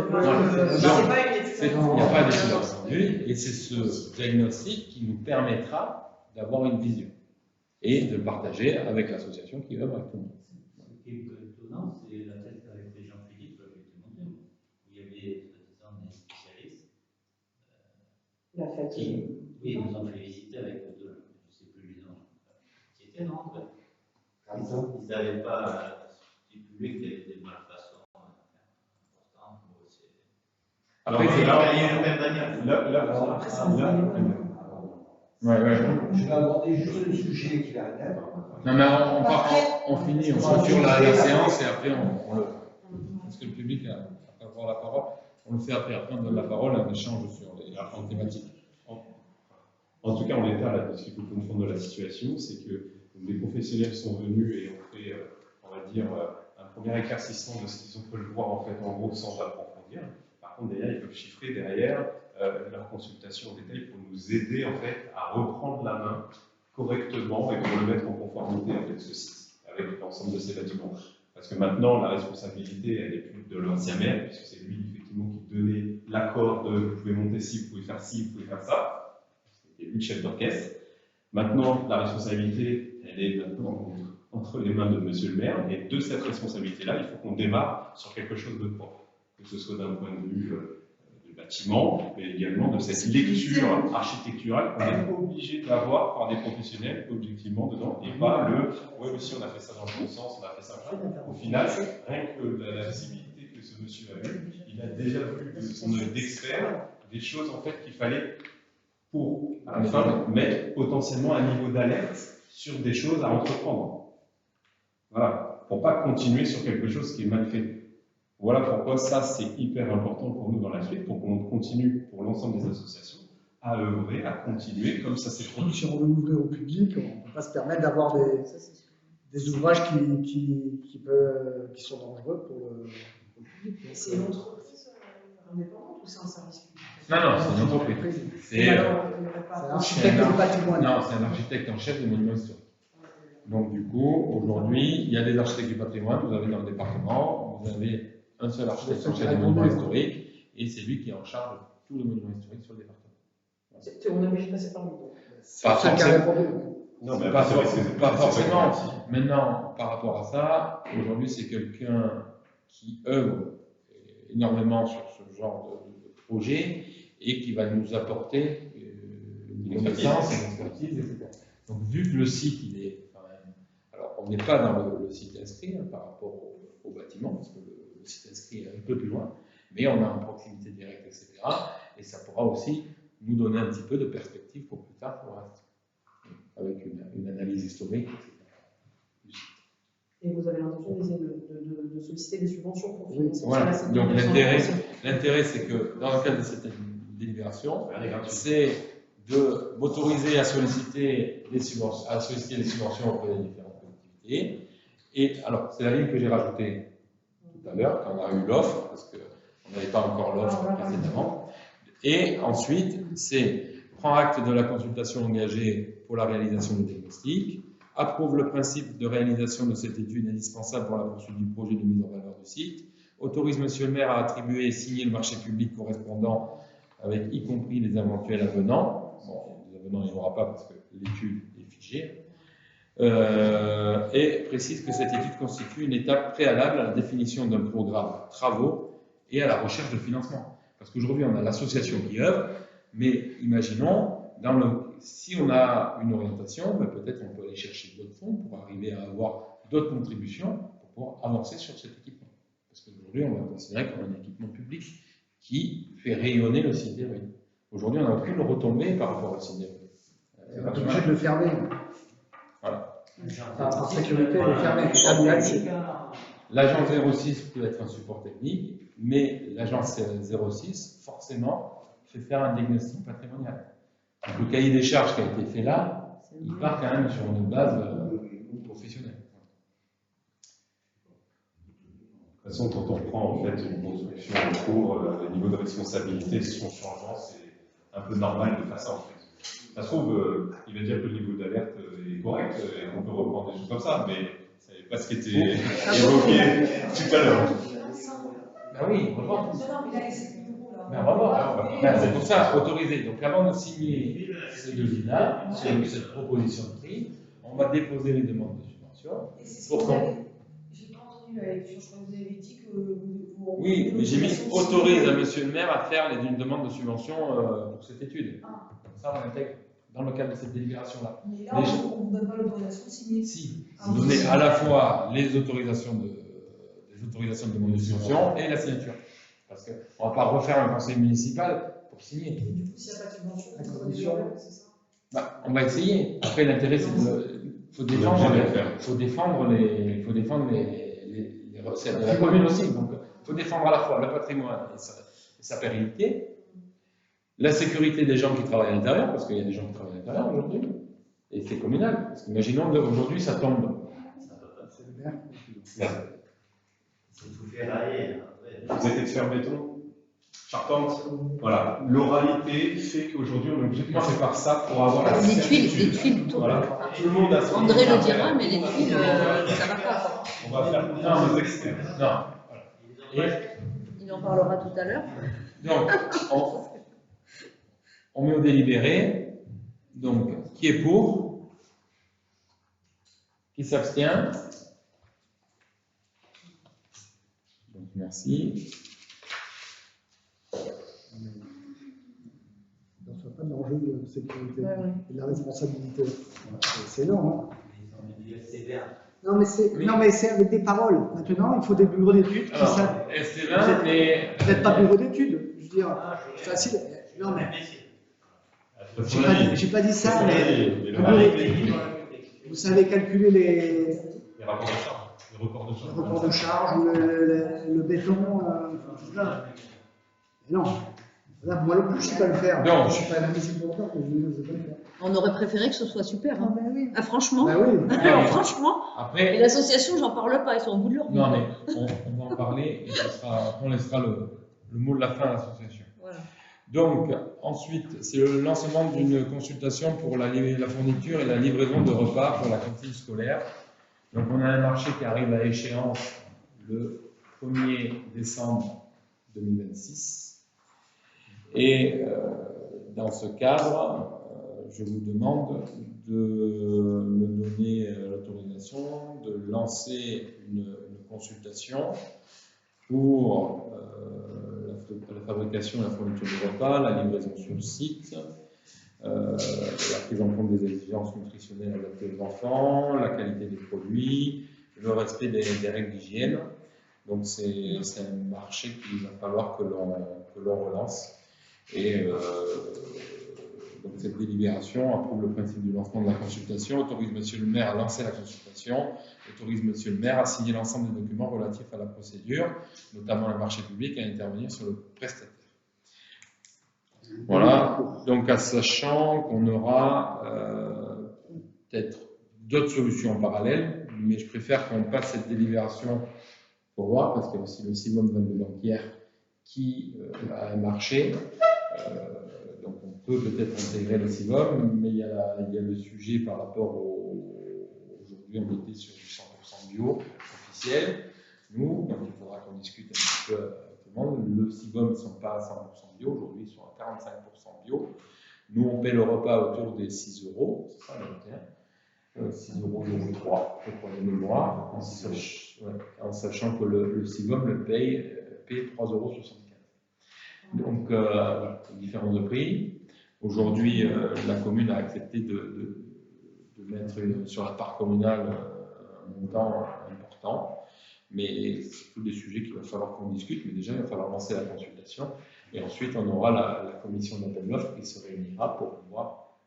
pas une étude. Il n'y a pas d'étude attendue, et c'est ce diagnostic qui nous permettra d'avoir une vision et de le partager avec l'association qui œuvre avec tout le monde. Ce qui est étonnant, c'est la tête avec les Jean-Philippe qui avait été montée, où il y avait des spécialistes qui nous ont fait visiter avec je ne sais plus les noms, qui étaient non, ils n'avaient pas stipulé qu'il y avait des malfaçons importantes. Après, il y a une même manière. Je vais aborder juste le sujet qui va naître. Non, mais on finit, on clôture la séance et après on le. Parce que le public a avoir la parole. On le fait après. Après, on donne la parole et on échange sur les thématiques. En tout cas, en l'état, ce qu'il faut comprendre de la situation, c'est que les professionnels sont venus et ont fait, on va dire, un premier éclaircissement de ce qu'ils peuvent voir en fait en gros sans approfondir. Par contre, derrière, ils peuvent chiffrer derrière leur consultation en détail pour nous aider en fait à reprendre la main correctement et pour le mettre en conformité avec ce site, avec l'ensemble de ces bâtiments. Parce que maintenant, la responsabilité, elle n'est plus de l'ancien maire, puisque c'est lui effectivement qui donnait l'accord de vous pouvez monter ci, vous pouvez faire ci, vous pouvez faire ça. C'était lui le chef d'orchestre. Maintenant, la responsabilité, elle est maintenant entre les mains de monsieur le maire, et de cette responsabilité-là, il faut qu'on démarre sur quelque chose de propre, que ce soit d'un point de vue du bâtiment, mais également de cette lecture architecturale qu'on est obligé d'avoir par des professionnels, objectivement, dedans, et pas le « ouais, mais si on a fait ça dans le bon sens, on a fait ça ». Au final, rien que la visibilité que ce monsieur a vue, il a déjà vu de son œil d'expert des choses en fait qu'il fallait pour, à la fin, mettre potentiellement un niveau d'alerte sur des choses à entreprendre. Voilà, pour ne pas continuer sur quelque chose qui est mal fait. Voilà pourquoi ça, c'est hyper important pour nous dans la suite, pour qu'on continue, pour l'ensemble des associations, à œuvrer, à continuer comme ça s'est produit. Si on veut ouvrir au public, on ne peut pas se permettre d'avoir des ouvrages qui sont dangereux pour le public. C'est une entreprise indépendante ou c'est un service public? Non, c'est une entreprise. C'est un architecte de patrimoine. Non, c'est un architecte en chef des monuments historiques. Donc du coup, aujourd'hui, il y a des architectes du patrimoine, vous avez dans le département, vous avez un seul architecte en chef des monuments historiques, et c'est lui qui est en charge de tous les monuments historiques sur le département. On est obligé de passer par lui. Pas forcément. Non, mais pas forcément. Maintenant, par rapport à ça, aujourd'hui, c'est quelqu'un qui œuvre énormément sur ce genre de projet et qui va nous apporter une connaissance, une expertise, etc. Donc, vu que le site, il est quand même. Alors, on n'est pas dans le site inscrit par rapport au bâtiment, parce que le site inscrit est un peu plus loin, mais on a une proximité directe, etc. Et ça pourra aussi nous donner un petit peu de perspective pour plus tard, pour le reste, avec une analyse historique, etc. Et vous avez l'intention d'essayer de solliciter des subventions pour financer voilà. ça. Donc l'intérêt, c'est que dans le cadre de cette délibération, c'est de m'autoriser à solliciter les subventions auprès des différentes collectivités. Et alors, c'est la ligne que j'ai rajoutée tout à l'heure, quand on a eu l'offre, parce qu'on n'avait pas encore l'offre précédemment. Et ensuite, c'est prendre acte de la consultation engagée pour la réalisation du diagnostic, approuve le principe de réalisation de cette étude indispensable pour la poursuite du projet de mise en valeur du site, autorise monsieur le maire à attribuer et signer le marché public correspondant avec y compris les éventuels avenants. Bon, les avenants, il n'y en aura pas parce que l'étude est figée. Et précise que cette étude constitue une étape préalable à la définition d'un programme travaux et à la recherche de financement. Parce qu'aujourd'hui, on a l'association qui œuvre, mais imaginons, si on a une orientation, ben peut-être on peut aller chercher d'autres fonds pour arriver à avoir d'autres contributions pour pouvoir avancer sur cet équipement. Parce qu'aujourd'hui, on va considérer comme un équipement public qui fait rayonner le site d'Héroïne. Aujourd'hui, on n'a aucune retombée par rapport au site d'Héroïne. On est obligé de le fermer. Voilà. Par sécurité, de le fermer. L'agence 06 peut être un support technique, mais l'agence 06, forcément, fait faire un diagnostic patrimonial. Donc, le cahier des charges qui a été fait là, il part quand même sur une base professionnelle. De toute façon, quand on reprend en fait une construction en cours, le niveau de responsabilité, son changement, c'est un peu normal de faire ça en fait. Ça se trouve, il va dire que le niveau d'alerte est correct et qu'on peut reprendre des choses comme ça, mais ce n'est pas ce qui était évoqué tout à l'heure. Ben oui, on va voir. C'est pour ça, autorisé. Donc avant de signer ces devis-là, cette proposition de prix, on va déposer les demandes de subvention. Pour qu'on. J'ai pas entendu la lecture, je crois que vous avez dit que vous. Oui, mais j'ai mis autorise à monsieur le maire à faire une demande de subvention pour cette étude. Comme ça, on l'intègre dans le cadre de cette délibération-là. Mais là, on ne vous donne pas l'autorisation de signer. Si, vous donnez à la fois les autorisations de demande de subvention et la signature. Parce qu'on ne va pas refaire un conseil municipal pour signer. Et du coup, s'il n'y a pas de subvention, c'est ça? Bah, on va essayer. Après, l'intérêt, c'est de. Il faut défendre les recettes de la commune aussi. Donc, il faut défendre à la fois le patrimoine et sa pérennité, la sécurité des gens qui travaillent à l'intérieur, parce qu'il y a des gens qui travaillent à l'intérieur aujourd'hui, et c'est communal. Parce qu'imaginons, aujourd'hui, ça tombe. Il faut ferrailler. Vous êtes expert béton, charpente, voilà. L'oralité fait qu'aujourd'hui on est obligé de passer par ça pour avoir la certitude. Les tuiles, tout. Voilà. Tout le monde a son André le idée. dira, mais les tuiles, ça va pas. On va faire confiance aux experts. Non. Et Il en parlera tout à l'heure. donc, on met au délibéré. Donc, qui est pour? Qui s'abstient? Donc, merci. On ne soit pas d'enjeu de sécurité Ouais. et de la responsabilité. C'est énorme. Hein. sévère. Non, mais c'est avec des paroles. Maintenant, il faut des bureaux d'études qui Alors, savent. ST20, mais. Vous n'êtes pas bureau d'études. Je veux dire, facile. Non, mais. J'ai pas dit ça, mais. Vous savez calculer les rapports de charge. Les reports de charge, ou le béton, tout ça. Mais non. Là, moi non plus, je ne sais pas le faire. Non. Je ne suis pas un invisible pour mais je ne sais pas le faire. On aurait préféré que ce soit super. Hein. Ah, franchement. Bah oui. Alors, franchement. Après. Et l'association, j'en parle pas, ils sont au bout de leur vie. Non, mais on va en parler et on laissera le mot de la fin à l'association. Voilà. Donc, ensuite, c'est le lancement d'une consultation pour la fourniture et la livraison de repas pour la cantine scolaire. Donc, on a un marché qui arrive à échéance le 1er décembre 2026. Et dans ce cadre, je vous demande de me donner l'autorisation de lancer une consultation pour la fabrication et la fourniture de repas, la livraison sur le site, la prise en compte des exigences nutritionnelles adaptées aux enfants, la qualité des produits, le respect des règles d'hygiène. Donc c'est un marché qu'il va falloir que l'on relance. Et donc cette délibération approuve le principe du lancement de la consultation, autorise Monsieur le maire à lancer la consultation, autorise Monsieur le maire à signer l'ensemble des documents relatifs à la procédure, notamment le marché public, et à intervenir sur le prestataire. Voilà, donc en sachant qu'on aura peut-être d'autres solutions en parallèle, mais je préfère qu'on passe cette délibération pour voir, parce qu'il y a aussi le CIVOM de banquière qui a un marché. Donc on peut peut-être intégrer le CIVOM, mais il y a le sujet par rapport aujourd'hui on était sur du 100% bio officiel, nous, donc il faudra qu'on discute un petit peu avec tout le monde. Le CIVOM, ils ne sont pas à 100% bio, aujourd'hui ils sont à 45% bio. Nous on paie le repas autour des 6 €, c'est ça le 6,03 € de mémoire, en sachant que le CIVOM le paie 3,64 €. Donc, différence de prix. Aujourd'hui, la commune a accepté de mettre sur la part communale un montant important, mais c'est tous des sujets qu'il va falloir qu'on discute, mais déjà il va falloir lancer la consultation, et ensuite on aura la commission d'appel d'offres qui se réunira pour pouvoir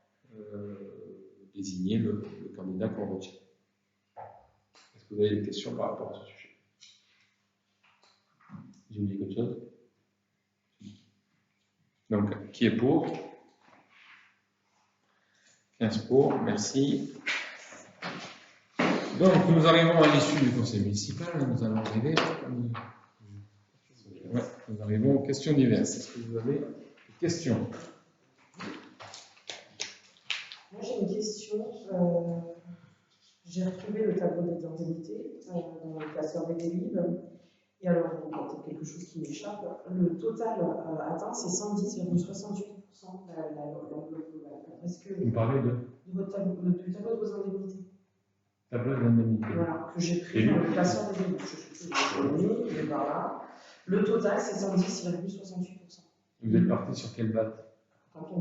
désigner le candidat qu'on retient. Est-ce que vous avez des questions par rapport à ce sujet? J'ai oublié quelque chose? Donc, qui est pour? 15 pour, merci. Donc, nous arrivons à l'issue du conseil municipal. Nous allons arriver. Ouais, nous arrivons aux questions diverses. Est-ce que vous avez des questions? Moi, j'ai une question. J'ai retrouvé le tableau des indemnités dans le classeur des délibs. Et alors, il y a peut-être quelque chose qui m'échappe. Le total atteint, c'est 110,68%. Vous parlez du tableau de vos indemnités. Tableau d'indemnité. Voilà, que j'ai pris dans le classeur des délibs. Je vais par là. Le total, c'est 110,68%. Vous êtes parti sur quelle date? Quand on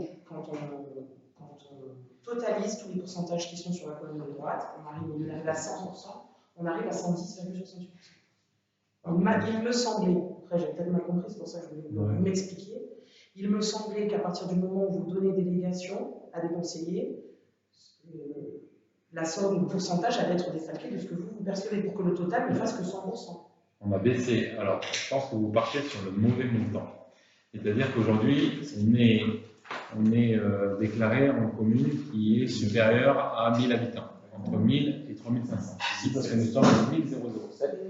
totalise tous les pourcentages qui sont sur la colonne de droite, on arrive à 100%, on arrive à 110,68%. Il me semblait, après j'ai peut-être mal compris, c'est pour ça que je voulais m'expliquer, il me semblait qu'à partir du moment où vous donnez délégation à des conseillers, la somme, le pourcentage allait être défalqué de ce que vous percevez pour que le total ne fasse que 100%. On a baissé. Alors, je pense que vous partez sur le mauvais montant. C'est-à-dire qu'aujourd'hui, on est déclaré en commune qui est supérieure à 1000 habitants, entre 1000 et 3500. Ici, parce que nous sommes à 1007.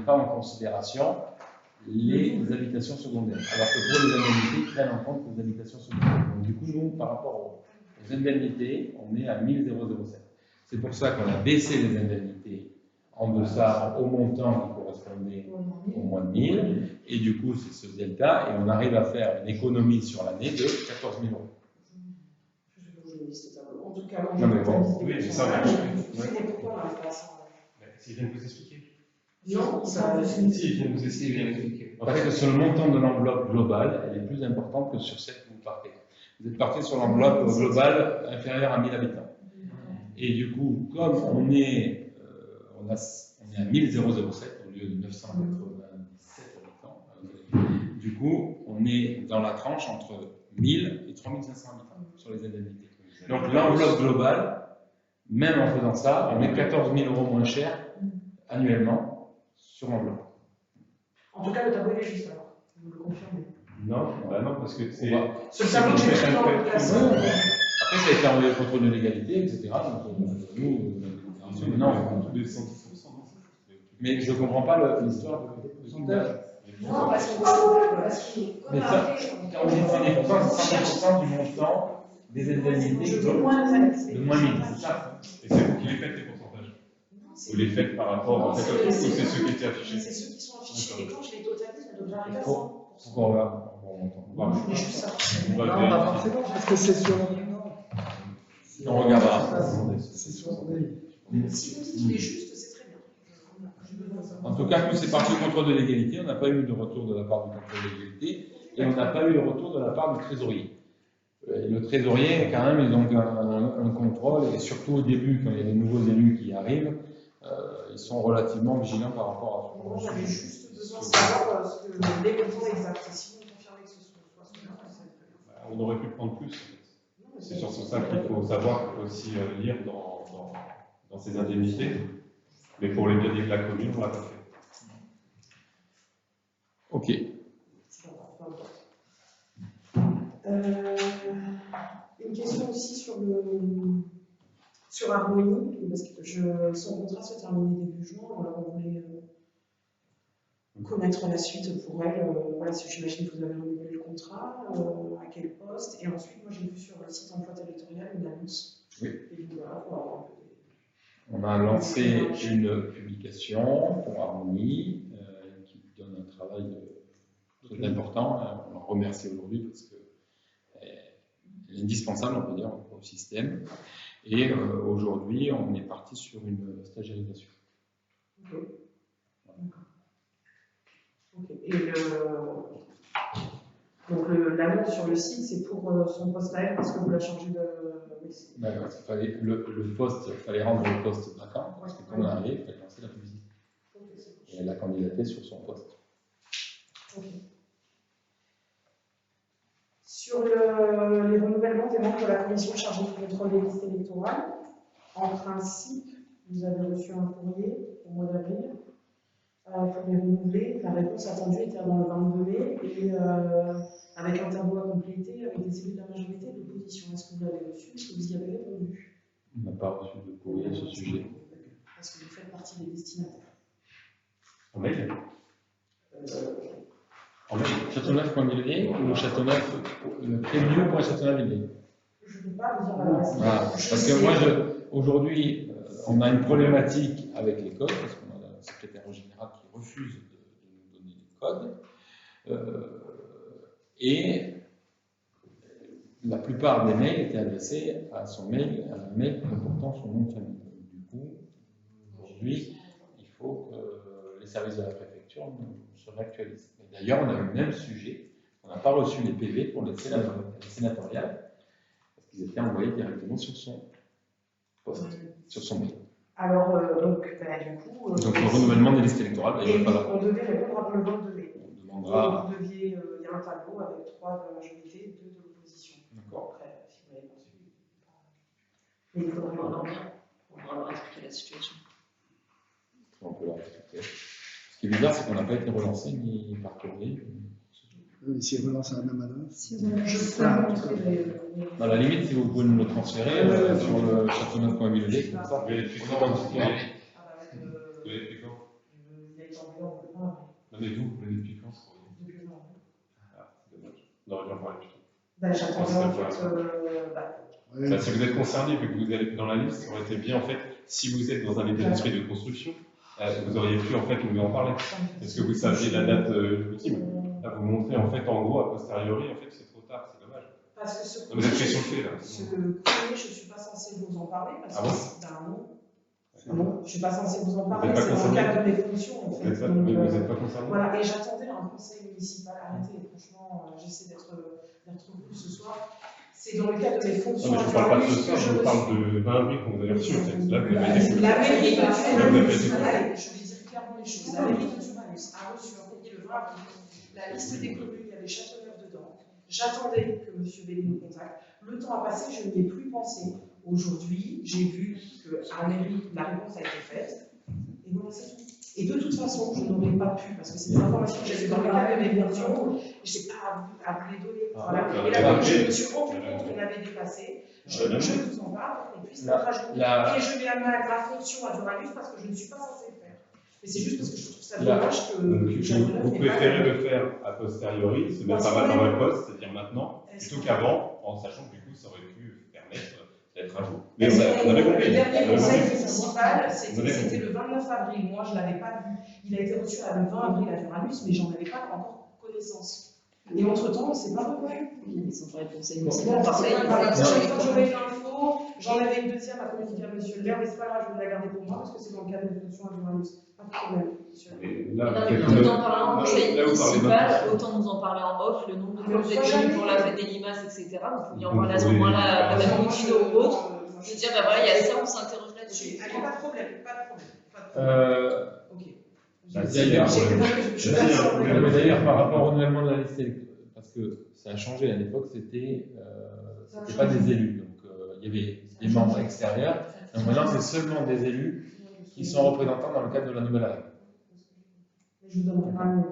pas en considération les habitations secondaires, alors que pour les indemnités, ils prennent en compte les habitations secondaires. Donc, du coup, nous, par rapport aux indemnités, on est à 1007. C'est pour ça qu'on a baissé les indemnités en deçà au montant qui correspondait au moins de 1000, et du coup, c'est ce delta, et on arrive à faire une économie sur l'année de 14 000 euros. En tout cas, non, mais bon, oui, c'est ça. S'ils viennent vous expliquer. Non, si, ils viennent vous expliquer. En fait, sur le montant de l'enveloppe globale, elle est plus importante que sur celle que vous partez. Vous êtes parti sur l'enveloppe globale inférieure à 1000 habitants. Et du coup, comme on est à 1007 au lieu de 987 habitants, du coup, on est dans la tranche entre 1000 et 3500 habitants sur les indemnités. Donc l'enveloppe globale, même en faisant ça, on est 14 000 euros moins cher annuellement sur l'enveloppe. En tout cas, le tableau est juste alors, vous le confirmez. Non, bah non, parce que c'est. Ce tableau que j'ai fait dans le classement. Après, ça a été envoyé au contrôle de légalité, etc. Donc, nous, non, tous les 110%. mais je ne comprends pas l'histoire de pourcentage. Non, parce que mais ça, quand on dit c'est 100% du montant des indemnités de moins 1000, c'est ça. Et c'est vous qui les faites, les pourcentages. Vous les faites par rapport, c'est ceux qui étaient affichés. C'est ceux qui sont affichés, et quand je les totalise, on devrait arriver à 100%. Faut qu'on regarde. Mais juste ça. Non, pas forcément, parce que c'est sur. On regardera. C'est sur. Si vous dites qu'il est juste, c'est très bien. En tout cas, nous, c'est parti du contrôle de légalité. On n'a pas eu de retour de la part du contrôle de légalité et on n'a pas eu le retour de la part du trésorier. Et le trésorier, quand même, ils ont un contrôle et surtout au début, quand il y a des nouveaux élus qui arrivent, ils sont relativement vigilants par rapport à ça. J'avais juste besoin de savoir les montants exacts. Si vous confirmez que ce soit cela, on aurait pu prendre plus. C'est surtout ça qu'il faut savoir aussi lire dans ces indemnités. Mais pour les bienfaits de la commune, on ne l'a pas fait. Ok. Une question aussi sur Harmonie, parce que son contrat se terminait début juin, alors on voulait connaître la suite pour elle. Voilà, j'imagine que vous avez renouvelé le contrat, à quel poste, et ensuite, moi j'ai vu sur le site emploi territorial une annonce. Oui. Et donc, voilà, pour avoir un peu on a lancé une publication pour Harmonie qui donne un travail très important. On en remercie aujourd'hui parce qu'elle est indispensable, on peut dire, au système. Et aujourd'hui, on est parti sur une stagiarisation. Ok. D'accord. Ok. Et donc l'annonce sur le site, c'est pour son poste à elle parce que vous l'avez changé de. D'accord, le poste, il fallait rendre le poste vacant, parce que quand on est arrivé, il fallait lancer la publicité. Et elle a candidaté sur son poste. Okay. Sur les renouvellements des membres de la commission chargée du contrôle des listes électorales, en principe, vous avez reçu un courrier au mois d'avril pour les renouveler. La réponse attendue était avant le 22 mai et avec un tableau à compléter avec des élus de la majorité et de l'opposition. Est-ce que vous l'avez reçu? Est-ce que vous y avez répondu? On n'a pas reçu de courrier à ce sujet. Est-ce que vous faites partie des destinataires? En mail Châteauneuf.villiers ou Châteauneuf, le prévenu.châteauneuf.villiers? Je ne peux pas vous dire l'adresse. Voilà. Parce que moi, aujourd'hui, on a une problématique avec les codes, parce qu'on a un secrétaire général qui refuse de nous donner les codes. Et la plupart des mails étaient adressés à son mail, à un mail comportant son nom de famille. Du coup, aujourd'hui, il faut que les services de la préfecture se réactualisent. D'ailleurs, on a eu le même sujet. On n'a pas reçu les PV pour les sénatoriales, parce qu'ils étaient envoyés directement sur son poste, sur son mail. Alors, donc, du coup. Donc, le renouvellement des listes électorales, et on devait répondre avant le 22 mai. On demandera. Vous deviez, il y a un tableau avec 3 de la majorité, 2 de l'opposition. D'accord. Après, si vous l'avez pas suivi. Mais il faudra leur expliquer la situation. On peut leur expliquer. Ce qui est bizarre, c'est qu'on n'a pas été relancé ni par courrier. Si elle relance à la même adresse. Je sais pas. À la limite, si vous pouvez nous le transférer sur le châteauneuf.villiers, comme ça. Vous avez fait quand? Il a été envoyé Venez-vous depuis quand ce courrier? Depuis aujourd'hui. Ah, c'est dommage. On aurait dû en parler plus tôt. Ben, j'attendais en fait. Si vous êtes concerné, vu que vous êtes dans la liste, ça aurait été bien en fait, si vous êtes dans un état d'esprit de construction, vous auriez pu en fait nous en parler. Est-ce que vous saviez la date ultime? Là, vous montrez en fait en gros, a posteriori, en fait, c'est trop tard, c'est dommage. Parce que ce Vous êtes fait sur le fait là. Ce courrier, je ne suis pas censée vous en parler parce Ah bon? que non, je ne suis pas censée vous en parler, Vous êtes pas c'est dans le concerné? cadre de mes fonctions en fait. Vous n'êtes pas concerné? Voilà, et j'attendais un conseil municipal, arrêtez, franchement, j'essaie d'être cool ce soir. C'est dans le cadre de mes fonctions. Non, mais je ne parle pas de ce soir, je vous parle de 20 avril qu'on vous avez reçu en fait. Là, vous avez été La mairie de Turanus, été allez, je vais dire clairement les choses. La mairie de Turanus a reçu un courrier le 20 avril, la liste des communes, il y avait Châteauneuf dedans. J'attendais que M. Belli nous contacte. Le temps a passé, je n'y ai plus pensé. Aujourd'hui, j'ai vu qu'à la mairie, la réponse a été faite. Et voilà, c'est tout. Et de toute façon, je n'aurais pas pu, parce que c'est des informations que j'ai dans le cadre de mes fonctions, je n'ai pas à vous les donner. Voilà. Et là, je me suis rendu compte qu'on avait dépassé. Je vous en parle pour qu'on puisse mettre à jour. Et je mets à ma fonction à Duranus parce que je ne suis pas censée le faire. Mais c'est juste parce que je trouve ça dommage que. Vous préférez le faire a posteriori, se mettre pas mal dans le poste, c'est-à-dire maintenant, plutôt qu'avant, en sachant que du coup, ça aurait pu permettre d'être à jour. Mais on avait compris. Le dernier conseil municipal, c'était le 29 avril. Moi, je ne l'avais pas vu. Il a été reçu le 20 avril à Duranus, mais j'en avais pas encore connaissance. Et entre-temps, on ne s'est pas revu. Ils sont pas les conseils Bon, municipaux. j'aurais eu l'info, j'en avais une deuxième à communiquer à M. le maire, mais c'est pas grave, je vais la garder pour moi parce que c'est dans le cadre de fonctions à Duranus. Pas de problème, monsieur. Tout en parlant en conseil municipal, autant nous en parler en off, le nombre de fois que vous êtes venu pour la fête des limaces, etc. Vous pouviez en parler à ce moment-là, à Madame Boutino ou autre. Je veux dire, ben voilà, il y a ça, on s'interroge là-dessus. Allez, pas de problème, pas de problème. Ok. D'ailleurs, par rapport au renouvellement de la liste, parce que ça a changé à l'époque, c'était pas des élus, donc il y avait des membres extérieurs. Donc maintenant, c'est seulement des élus qui sont représentants dans le cadre de la nouvelle règle. Je vous donnerai pas le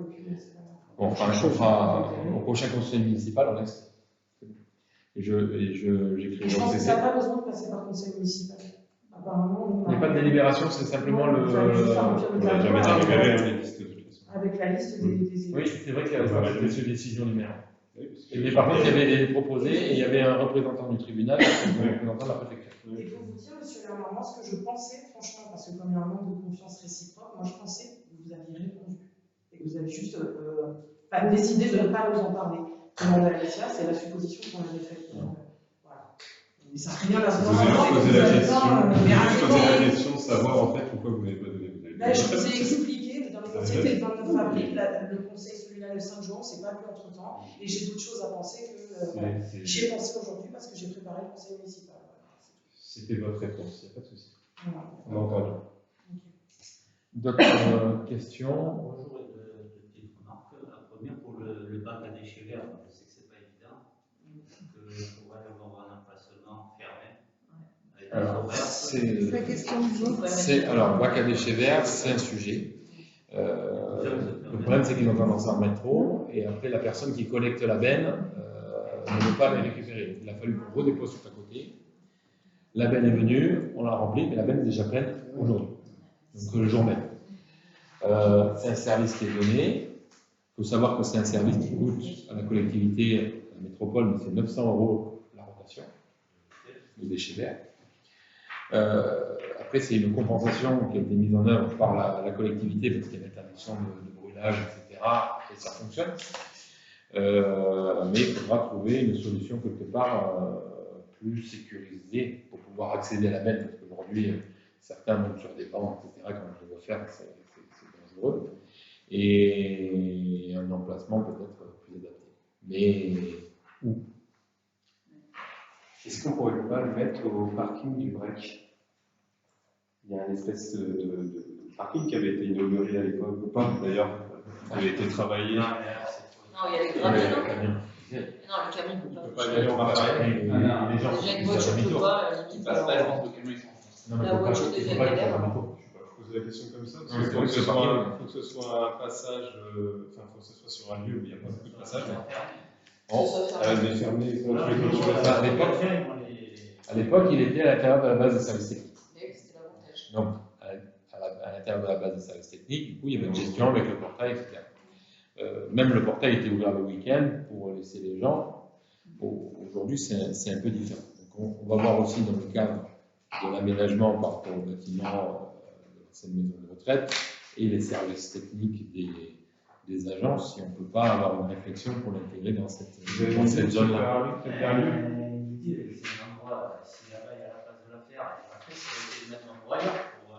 Bon, enfin, on fera au prochain conseil municipal, on laisse. Et j'écris. Je pense que ça n'a pas besoin de passer par conseil municipal. Apparemment, il n'y a pas de délibération, c'est simplement le. On n'a jamais délibéré les listes de toute façon. Avec la liste des élus. Oui, c'est vrai qu'il y avait des décisions du maire. Mais par contre, il y avait des proposés et il y avait un représentant du tribunal et un représentant de la préfecture. Et pour vous dire, monsieur Lermont, ce que je pensais, franchement, parce que comme il y a un manque de confiance réciproque, moi je pensais que vous aviez répondu. Et que vous avez juste décidé de ne pas nous en parler. Demande à Alessia, c'est la supposition qu'on avait faite. Voilà. Mais ça n'a rien à voir avec la question de savoir en fait pourquoi vous n'avez pas donné. Là, je vous ai expliqué, dans les conseils, c'était le 29 avril, le conseil, celui-là, le 5 juin, c'est pas vu entre temps. Et j'ai d'autres choses à penser que j'y ai pensé aujourd'hui parce que j'ai préparé le conseil municipal. C'était votre réponse, il n'y a pas de souci. Voilà. On a entendu. D'autres questions? Bonjour, deux petites remarques. La première, pour le bac à déchets verts, je sais que ce n'est pas évident, que pourrait y avoir un emplacement fermé. Alors, c'est alors, bac à déchets verts, c'est un sujet. Le problème, c'est qu'ils ont tendance à en mettre trop, et après, la personne qui collecte la benne ne veut pas les récupérer. Il a fallu qu'on redépose tout à côté. La benne est venue, on l'a remplie, mais la benne est déjà pleine aujourd'hui, donc le jour même. C'est un service qui est donné. Il faut savoir que c'est un service qui coûte à la collectivité, à la métropole, mais c'est 900 € la rotation de déchets verts. Après, c'est une compensation qui a été mise en œuvre par la collectivité parce qu'il y a l'interdiction de brûlage, etc. Et ça fonctionne. Mais il faudra trouver une solution quelque part plus sécurisée pour pouvoir accéder à la benne, parce qu'aujourd'hui, certains montent sur des bancs, etc. Quand on doit faire, c'est dangereux. Et un emplacement peut-être plus adapté. Mais où? Est-ce qu'on ne pourrait pas le mettre au parking du Break? Il y a une espèce de parking qui avait été inauguré à l'époque, ou pas d'ailleurs, qui avait été travaillé. Non, il y a les gravats. Non, le camion ne peut pas. Pas y aller en parallèle. Les gens déjà, une voiture ne peut pas, limite. La voiture devient galère. Je pose la question comme ça, parce qu'il faut que ce soit un passage, enfin, il faut que ce soit sur un lieu où il n'y a pas beaucoup de passages. Mais fermé, à l'époque, il était à l'intérieur de la base des services techniques. Donc, à l'intérieur de la base des services techniques, du coup, il y avait une gestion avec le portail, etc. même le portail était ouvert le week-end pour laisser les gens. Bon, aujourd'hui, c'est un peu différent. Donc, on va voir aussi dans le cadre de l'aménagement par rapport au bâtiment de l'ancienne maison de retraite et les services techniques des agences, si on ne peut pas avoir une réflexion pour l'intégrer dans cette zone-là. L'idée, c'est un endroit, si là-bas il y a la place de la faire, après, c'est de mettre un broyeur pour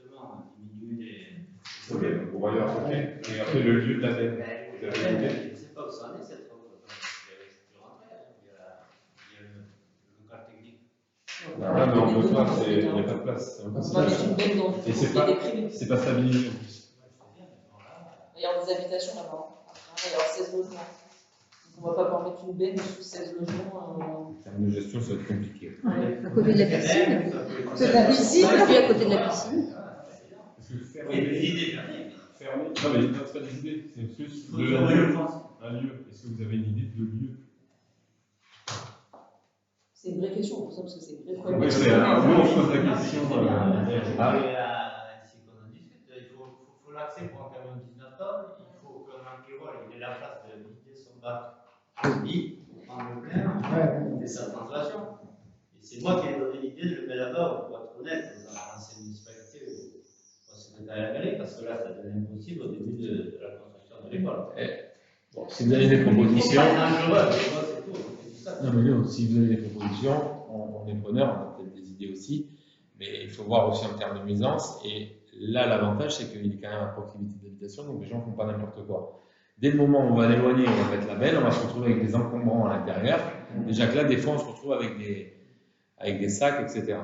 justement diminuer les. Ok, le broyeur, ok. Et après, le lieu de la benne. Je ne sais pas où ça en est, cette route. Tu rentres, il y a le local technique. Ah non, le soir, il n'y a pas de place. Et c'est pas stabilisé en plus. Il y a des habitations là-bas. Il y a 16 logements. On ne va pas pouvoir mettre une benne sous 16 logements. En termes de gestion, ça va être compliqué. À côté de la piscine. De la piscine. Oui, à côté de la piscine. Parce que Oui, des idées. fermé. Non, mais c'est pas des idées, c'est plus Un lieu. Un lieu. Est-ce que vous avez une idée de lieu? C'est une vraie question pour ça, parce que c'est une vraie Oui, question. nous on se pose la question. Ainsi qu'on en discute, il faut l'accès pour un camion de 19 tonnes, il faut qu'un enquêteur ait la place de vider son bac au lit, pour prendre le plein, et sa translation. Et c'est moi qui ai donné l'idée de le mettre là-bas, pour être honnête, dans l'ancienne municipalité, au secrétariat de la mairie, parce que là, ça devient impossible au début de la construction de l'école. Bon, si vous avez des propositions. Non, mais non, si vous avez des propositions, on est preneur, on a peut-être des idées aussi, mais il faut voir aussi en termes de nuisance. Et là, l'avantage, c'est qu'il est quand même à proximité d'habitation, donc les gens ne font pas n'importe quoi. Dès le moment où on va l'éloigner, on va mettre la benne, on va se retrouver avec des encombrants à l'intérieur. Déjà que là, des fois, on se retrouve avec des sacs, etc.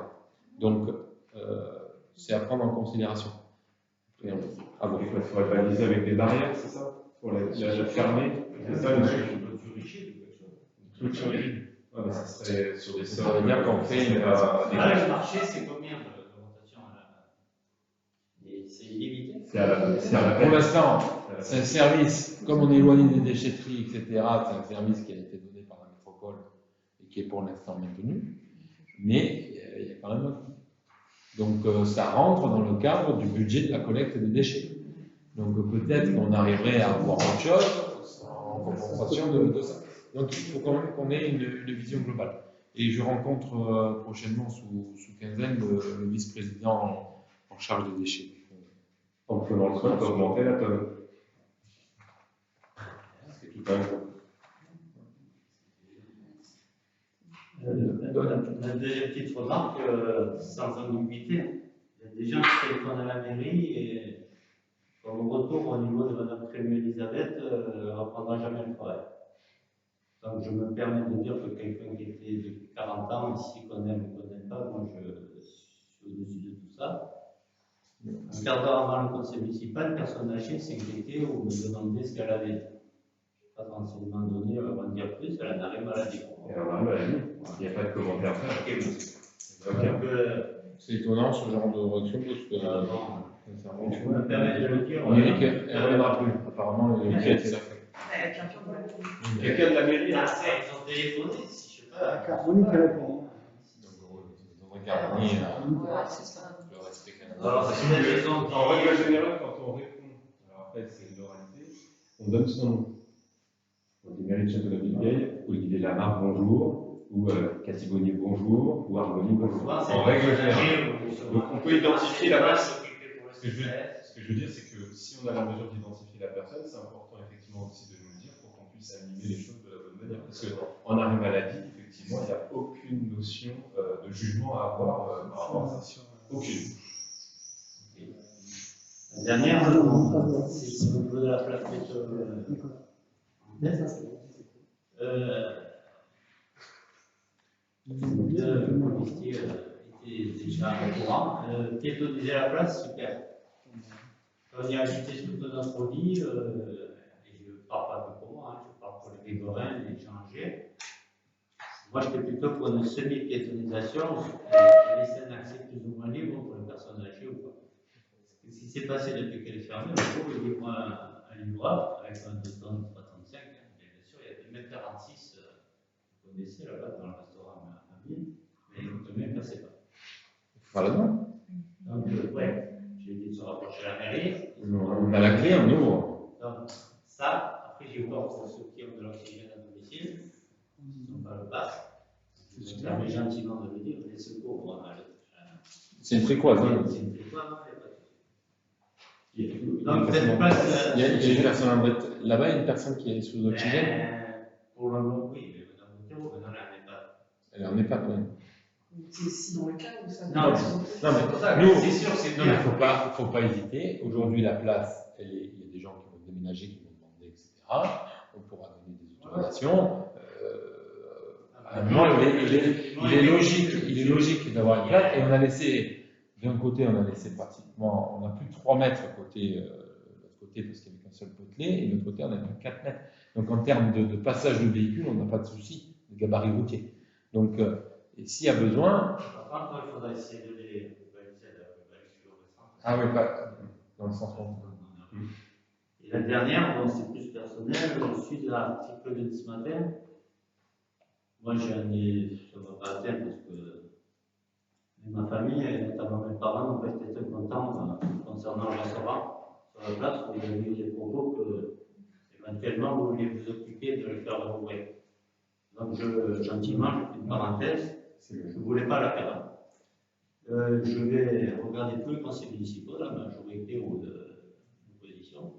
Donc, c'est à prendre en considération. Il faudrait baliser avec des barrières, c'est ça? Pour la fermer, c'est ça le sujet. Ouais, mais ça serait sur des sols. Ça veut dire qu'on fait une. Le marché, c'est combien de rotation c'est illimité? Pour l'instant, c'est un service, comme on est éloigné des déchetteries, etc., c'est un service qui a été donné par la métropole et qui est pour l'instant maintenu, mais il y a quand même un coût. Donc ça rentre dans le cadre du budget de la collecte des déchets. Donc peut-être qu'on arriverait à avoir autre chose en compensation de ça. Donc il faut quand même qu'on ait une vision globale. Et je rencontre prochainement sous quinzaine le vice-président en charge des déchets. Donc dans le sol, on peut augmenter la tonne. C'est tout un coup. La deuxième petite remarque, sans ambiguïté, il y a des gens qui téléphonent à la mairie et comme retour au niveau de Mme Crémieux-Elisabeth, elle ne reprendra jamais le travail. Donc je me permets de dire que quelqu'un qui était depuis 40 ans, ici connaît ou ne connaît pas, moi je suis au-dessus de tout ça. Un quart d'heure avant le conseil municipal, personne âgée s'inquiétait ou me demandait ce qu'elle avait. Pas de renseignement donné, elle va en dire plus, elle en arrêt maladie. Elle en arrêt maladie, il n'y a pas de commentaire à faire. C'est étonnant ce genre de réaction parce que. Je me permets de le dire. Eric, elle ne reviendra plus. Apparemment, Eric a été là. Quelqu'un de la mairie ils ont téléphoné, si je sais pas. Carbonique à la con. Le respect quand même. Alors, en règle générale, quand on répond, alors après c'est l'oralité, on donne son nom. Donc, il mérite Château-la-Ville-Vieille, Olivier Lamarre, bonjour, ou Cathy Bonnier, bonjour, ou Harmonie, bonjour. En règle générale. Donc, on peut identifier la personne. Ce que je veux dire, c'est que si on a la mesure d'identifier la personne, c'est important effectivement aussi de nous le dire pour qu'on puisse animer les choses de la bonne manière. Parce qu'en arrêt maladie, effectivement, il n'y a aucune notion de jugement à avoir par rapport à ça. Aucune. La dernière, c'est au niveau de la plaque le policier était déjà au courant. Piétoniser la place, super. On y a agité toute notre vie, et je ne parle pas que pour moi, je parle pour les Grégorins, les Changers. Moi, j'étais plutôt pour une semi-piétonisation et laisser un accès plus ou moins libre pour les personnes âgées ou pas. Ce qui s'est passé depuis qu'elle est fermée, le pauvre, il livre un livrable avec un 2 tonnes 3,35 bien sûr, il y a 2,46 m, vous connaissez là-bas dans le restaurant à Ville, mais le même ne passait pas. Voilà. Donc, ouais, j'ai dit de se rapprocher à la mairie. On a la clé, on ouvre. Donc, ça, support pour ceux qui ont de l'oxygène à domicile, ils n'ont pas le pass. Je me permets gentiment de le dire, les secours, on a C'est une fréquence. Hein. c'est une fréquence, non, il n'y a pas de souci. Il Donc, cette place, y a une personne en fait, là-bas, il y a une personne qui est sous oxygène. Pour le moment, oui, mais maintenant, elle n'est pas. Elle en est pas, oui. C'est ici dans le cas où ça. Non, c'est pour ça que nous, c'est sûr, c'est non, bien. mais faut pas hésiter. Aujourd'hui, la place, il y a des gens qui vont déménager, qui vont demander, etc. On pourra donner des autorisations. À un moment, il est logique d'avoir une place. Et on a laissé, d'un côté, on a laissé pratiquement, on a plus de 3 mètres côté, l'autre côté, parce qu'il n'y avait qu'un seul potelet, et de l'autre côté, on a plus de 4 mètres. Donc, en termes de passage de véhicules, on n'a pas de souci de gabarit routier. Donc, et s'il y a besoin. Par contre, il faudra essayer de les Ah oui, pas dans le sens contraire. Et la dernière, bon, c'est plus personnel, suite à l'article de ce matin, moi j'en ai, ça ne va pas atteindre parce que ma famille, et notamment mes parents, en fait, étaient contents concernant le restaurant sur la place où il y a eu des propos que éventuellement vous vouliez vous occuper de le faire rouvrir. Donc gentiment, je fais une parenthèse, je ne voulais pas la faire. Je vais regarder tous les conseils municipaux, la majorité ou de l'opposition,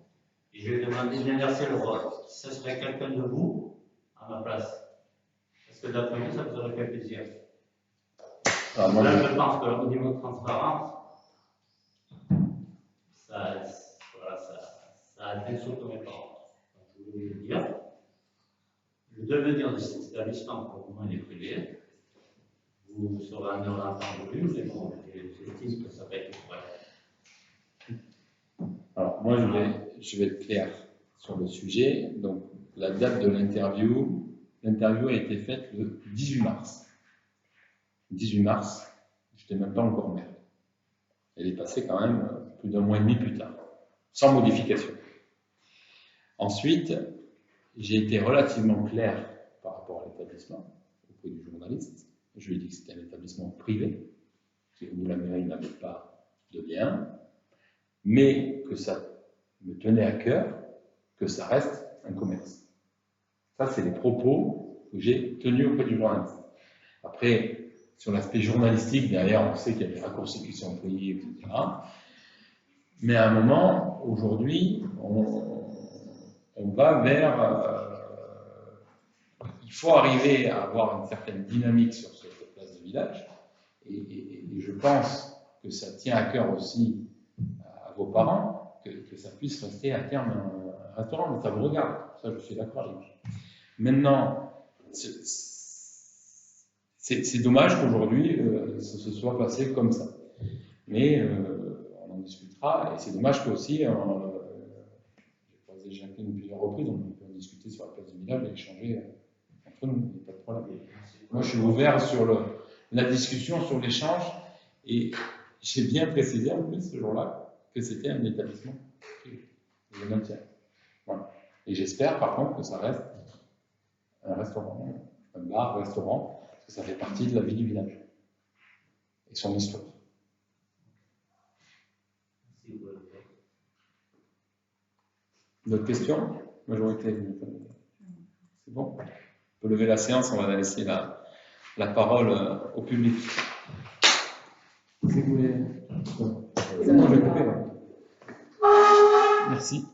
et je vais demander d'inverser le rôle. Si ce serait quelqu'un de vous à ma place, parce que d'après vous, ça vous aurait fait plaisir. Alors, moi, là, je pense qu'au niveau de transparence, ça atteint surtout mes parents. Donc, je voulais vous dire, le devenir de cet établissement, pour le moment, il est privé. Vous serez amené à l'entendre plus, mais bon, j'estime que ça va être correct. Alors, moi, je vais être clair sur le sujet. Donc, la date de l'interview a été faite le 18 mars. 18 mars, je n'étais même pas encore maire. Elle est passée quand même plus d'un mois et demi plus tard, sans modification. Ensuite, j'ai été relativement clair par rapport à l'établissement auprès du journaliste. Je lui ai dit que c'était un établissement privé, où la mairie n'avait pas de lien, mais que ça me tenait à cœur que ça reste un commerce. Ça, c'est les propos que j'ai tenus auprès du journaliste. Après, sur l'aspect journalistique, derrière, on sait qu'il y a des raccourcis qui sont employés, etc. Mais à un moment, aujourd'hui, on va vers... il faut arriver à avoir une certaine dynamique sur cette place de village. Et je pense que ça tient à cœur aussi à vos parents, que ça puisse rester à terme un restaurant. Mais ça vous regarde, ça je suis d'accord avec vous. Maintenant, c'est dommage qu'aujourd'hui, ça se soit passé comme ça. Mais on en discutera. Et c'est dommage qu'aussi, j'ai croisé Jacqueline plusieurs reprises, on peut en discuter sur la place du village et échanger entre nous, il n'y a pas de problème. Moi, je suis ouvert sur la discussion, sur l'échange. Et j'ai bien précisé en plus ce jour-là que c'était un établissement privé. Je le maintiens. Voilà. Et j'espère par contre que ça reste un restaurant, un bar, restaurant, parce que ça fait partie de la vie du village et son histoire. D'autres questions? Majorité. C'est bon? On peut lever la séance, on va laisser la parole au public. Si vous voulez. C'est bon, je vais couper. Merci.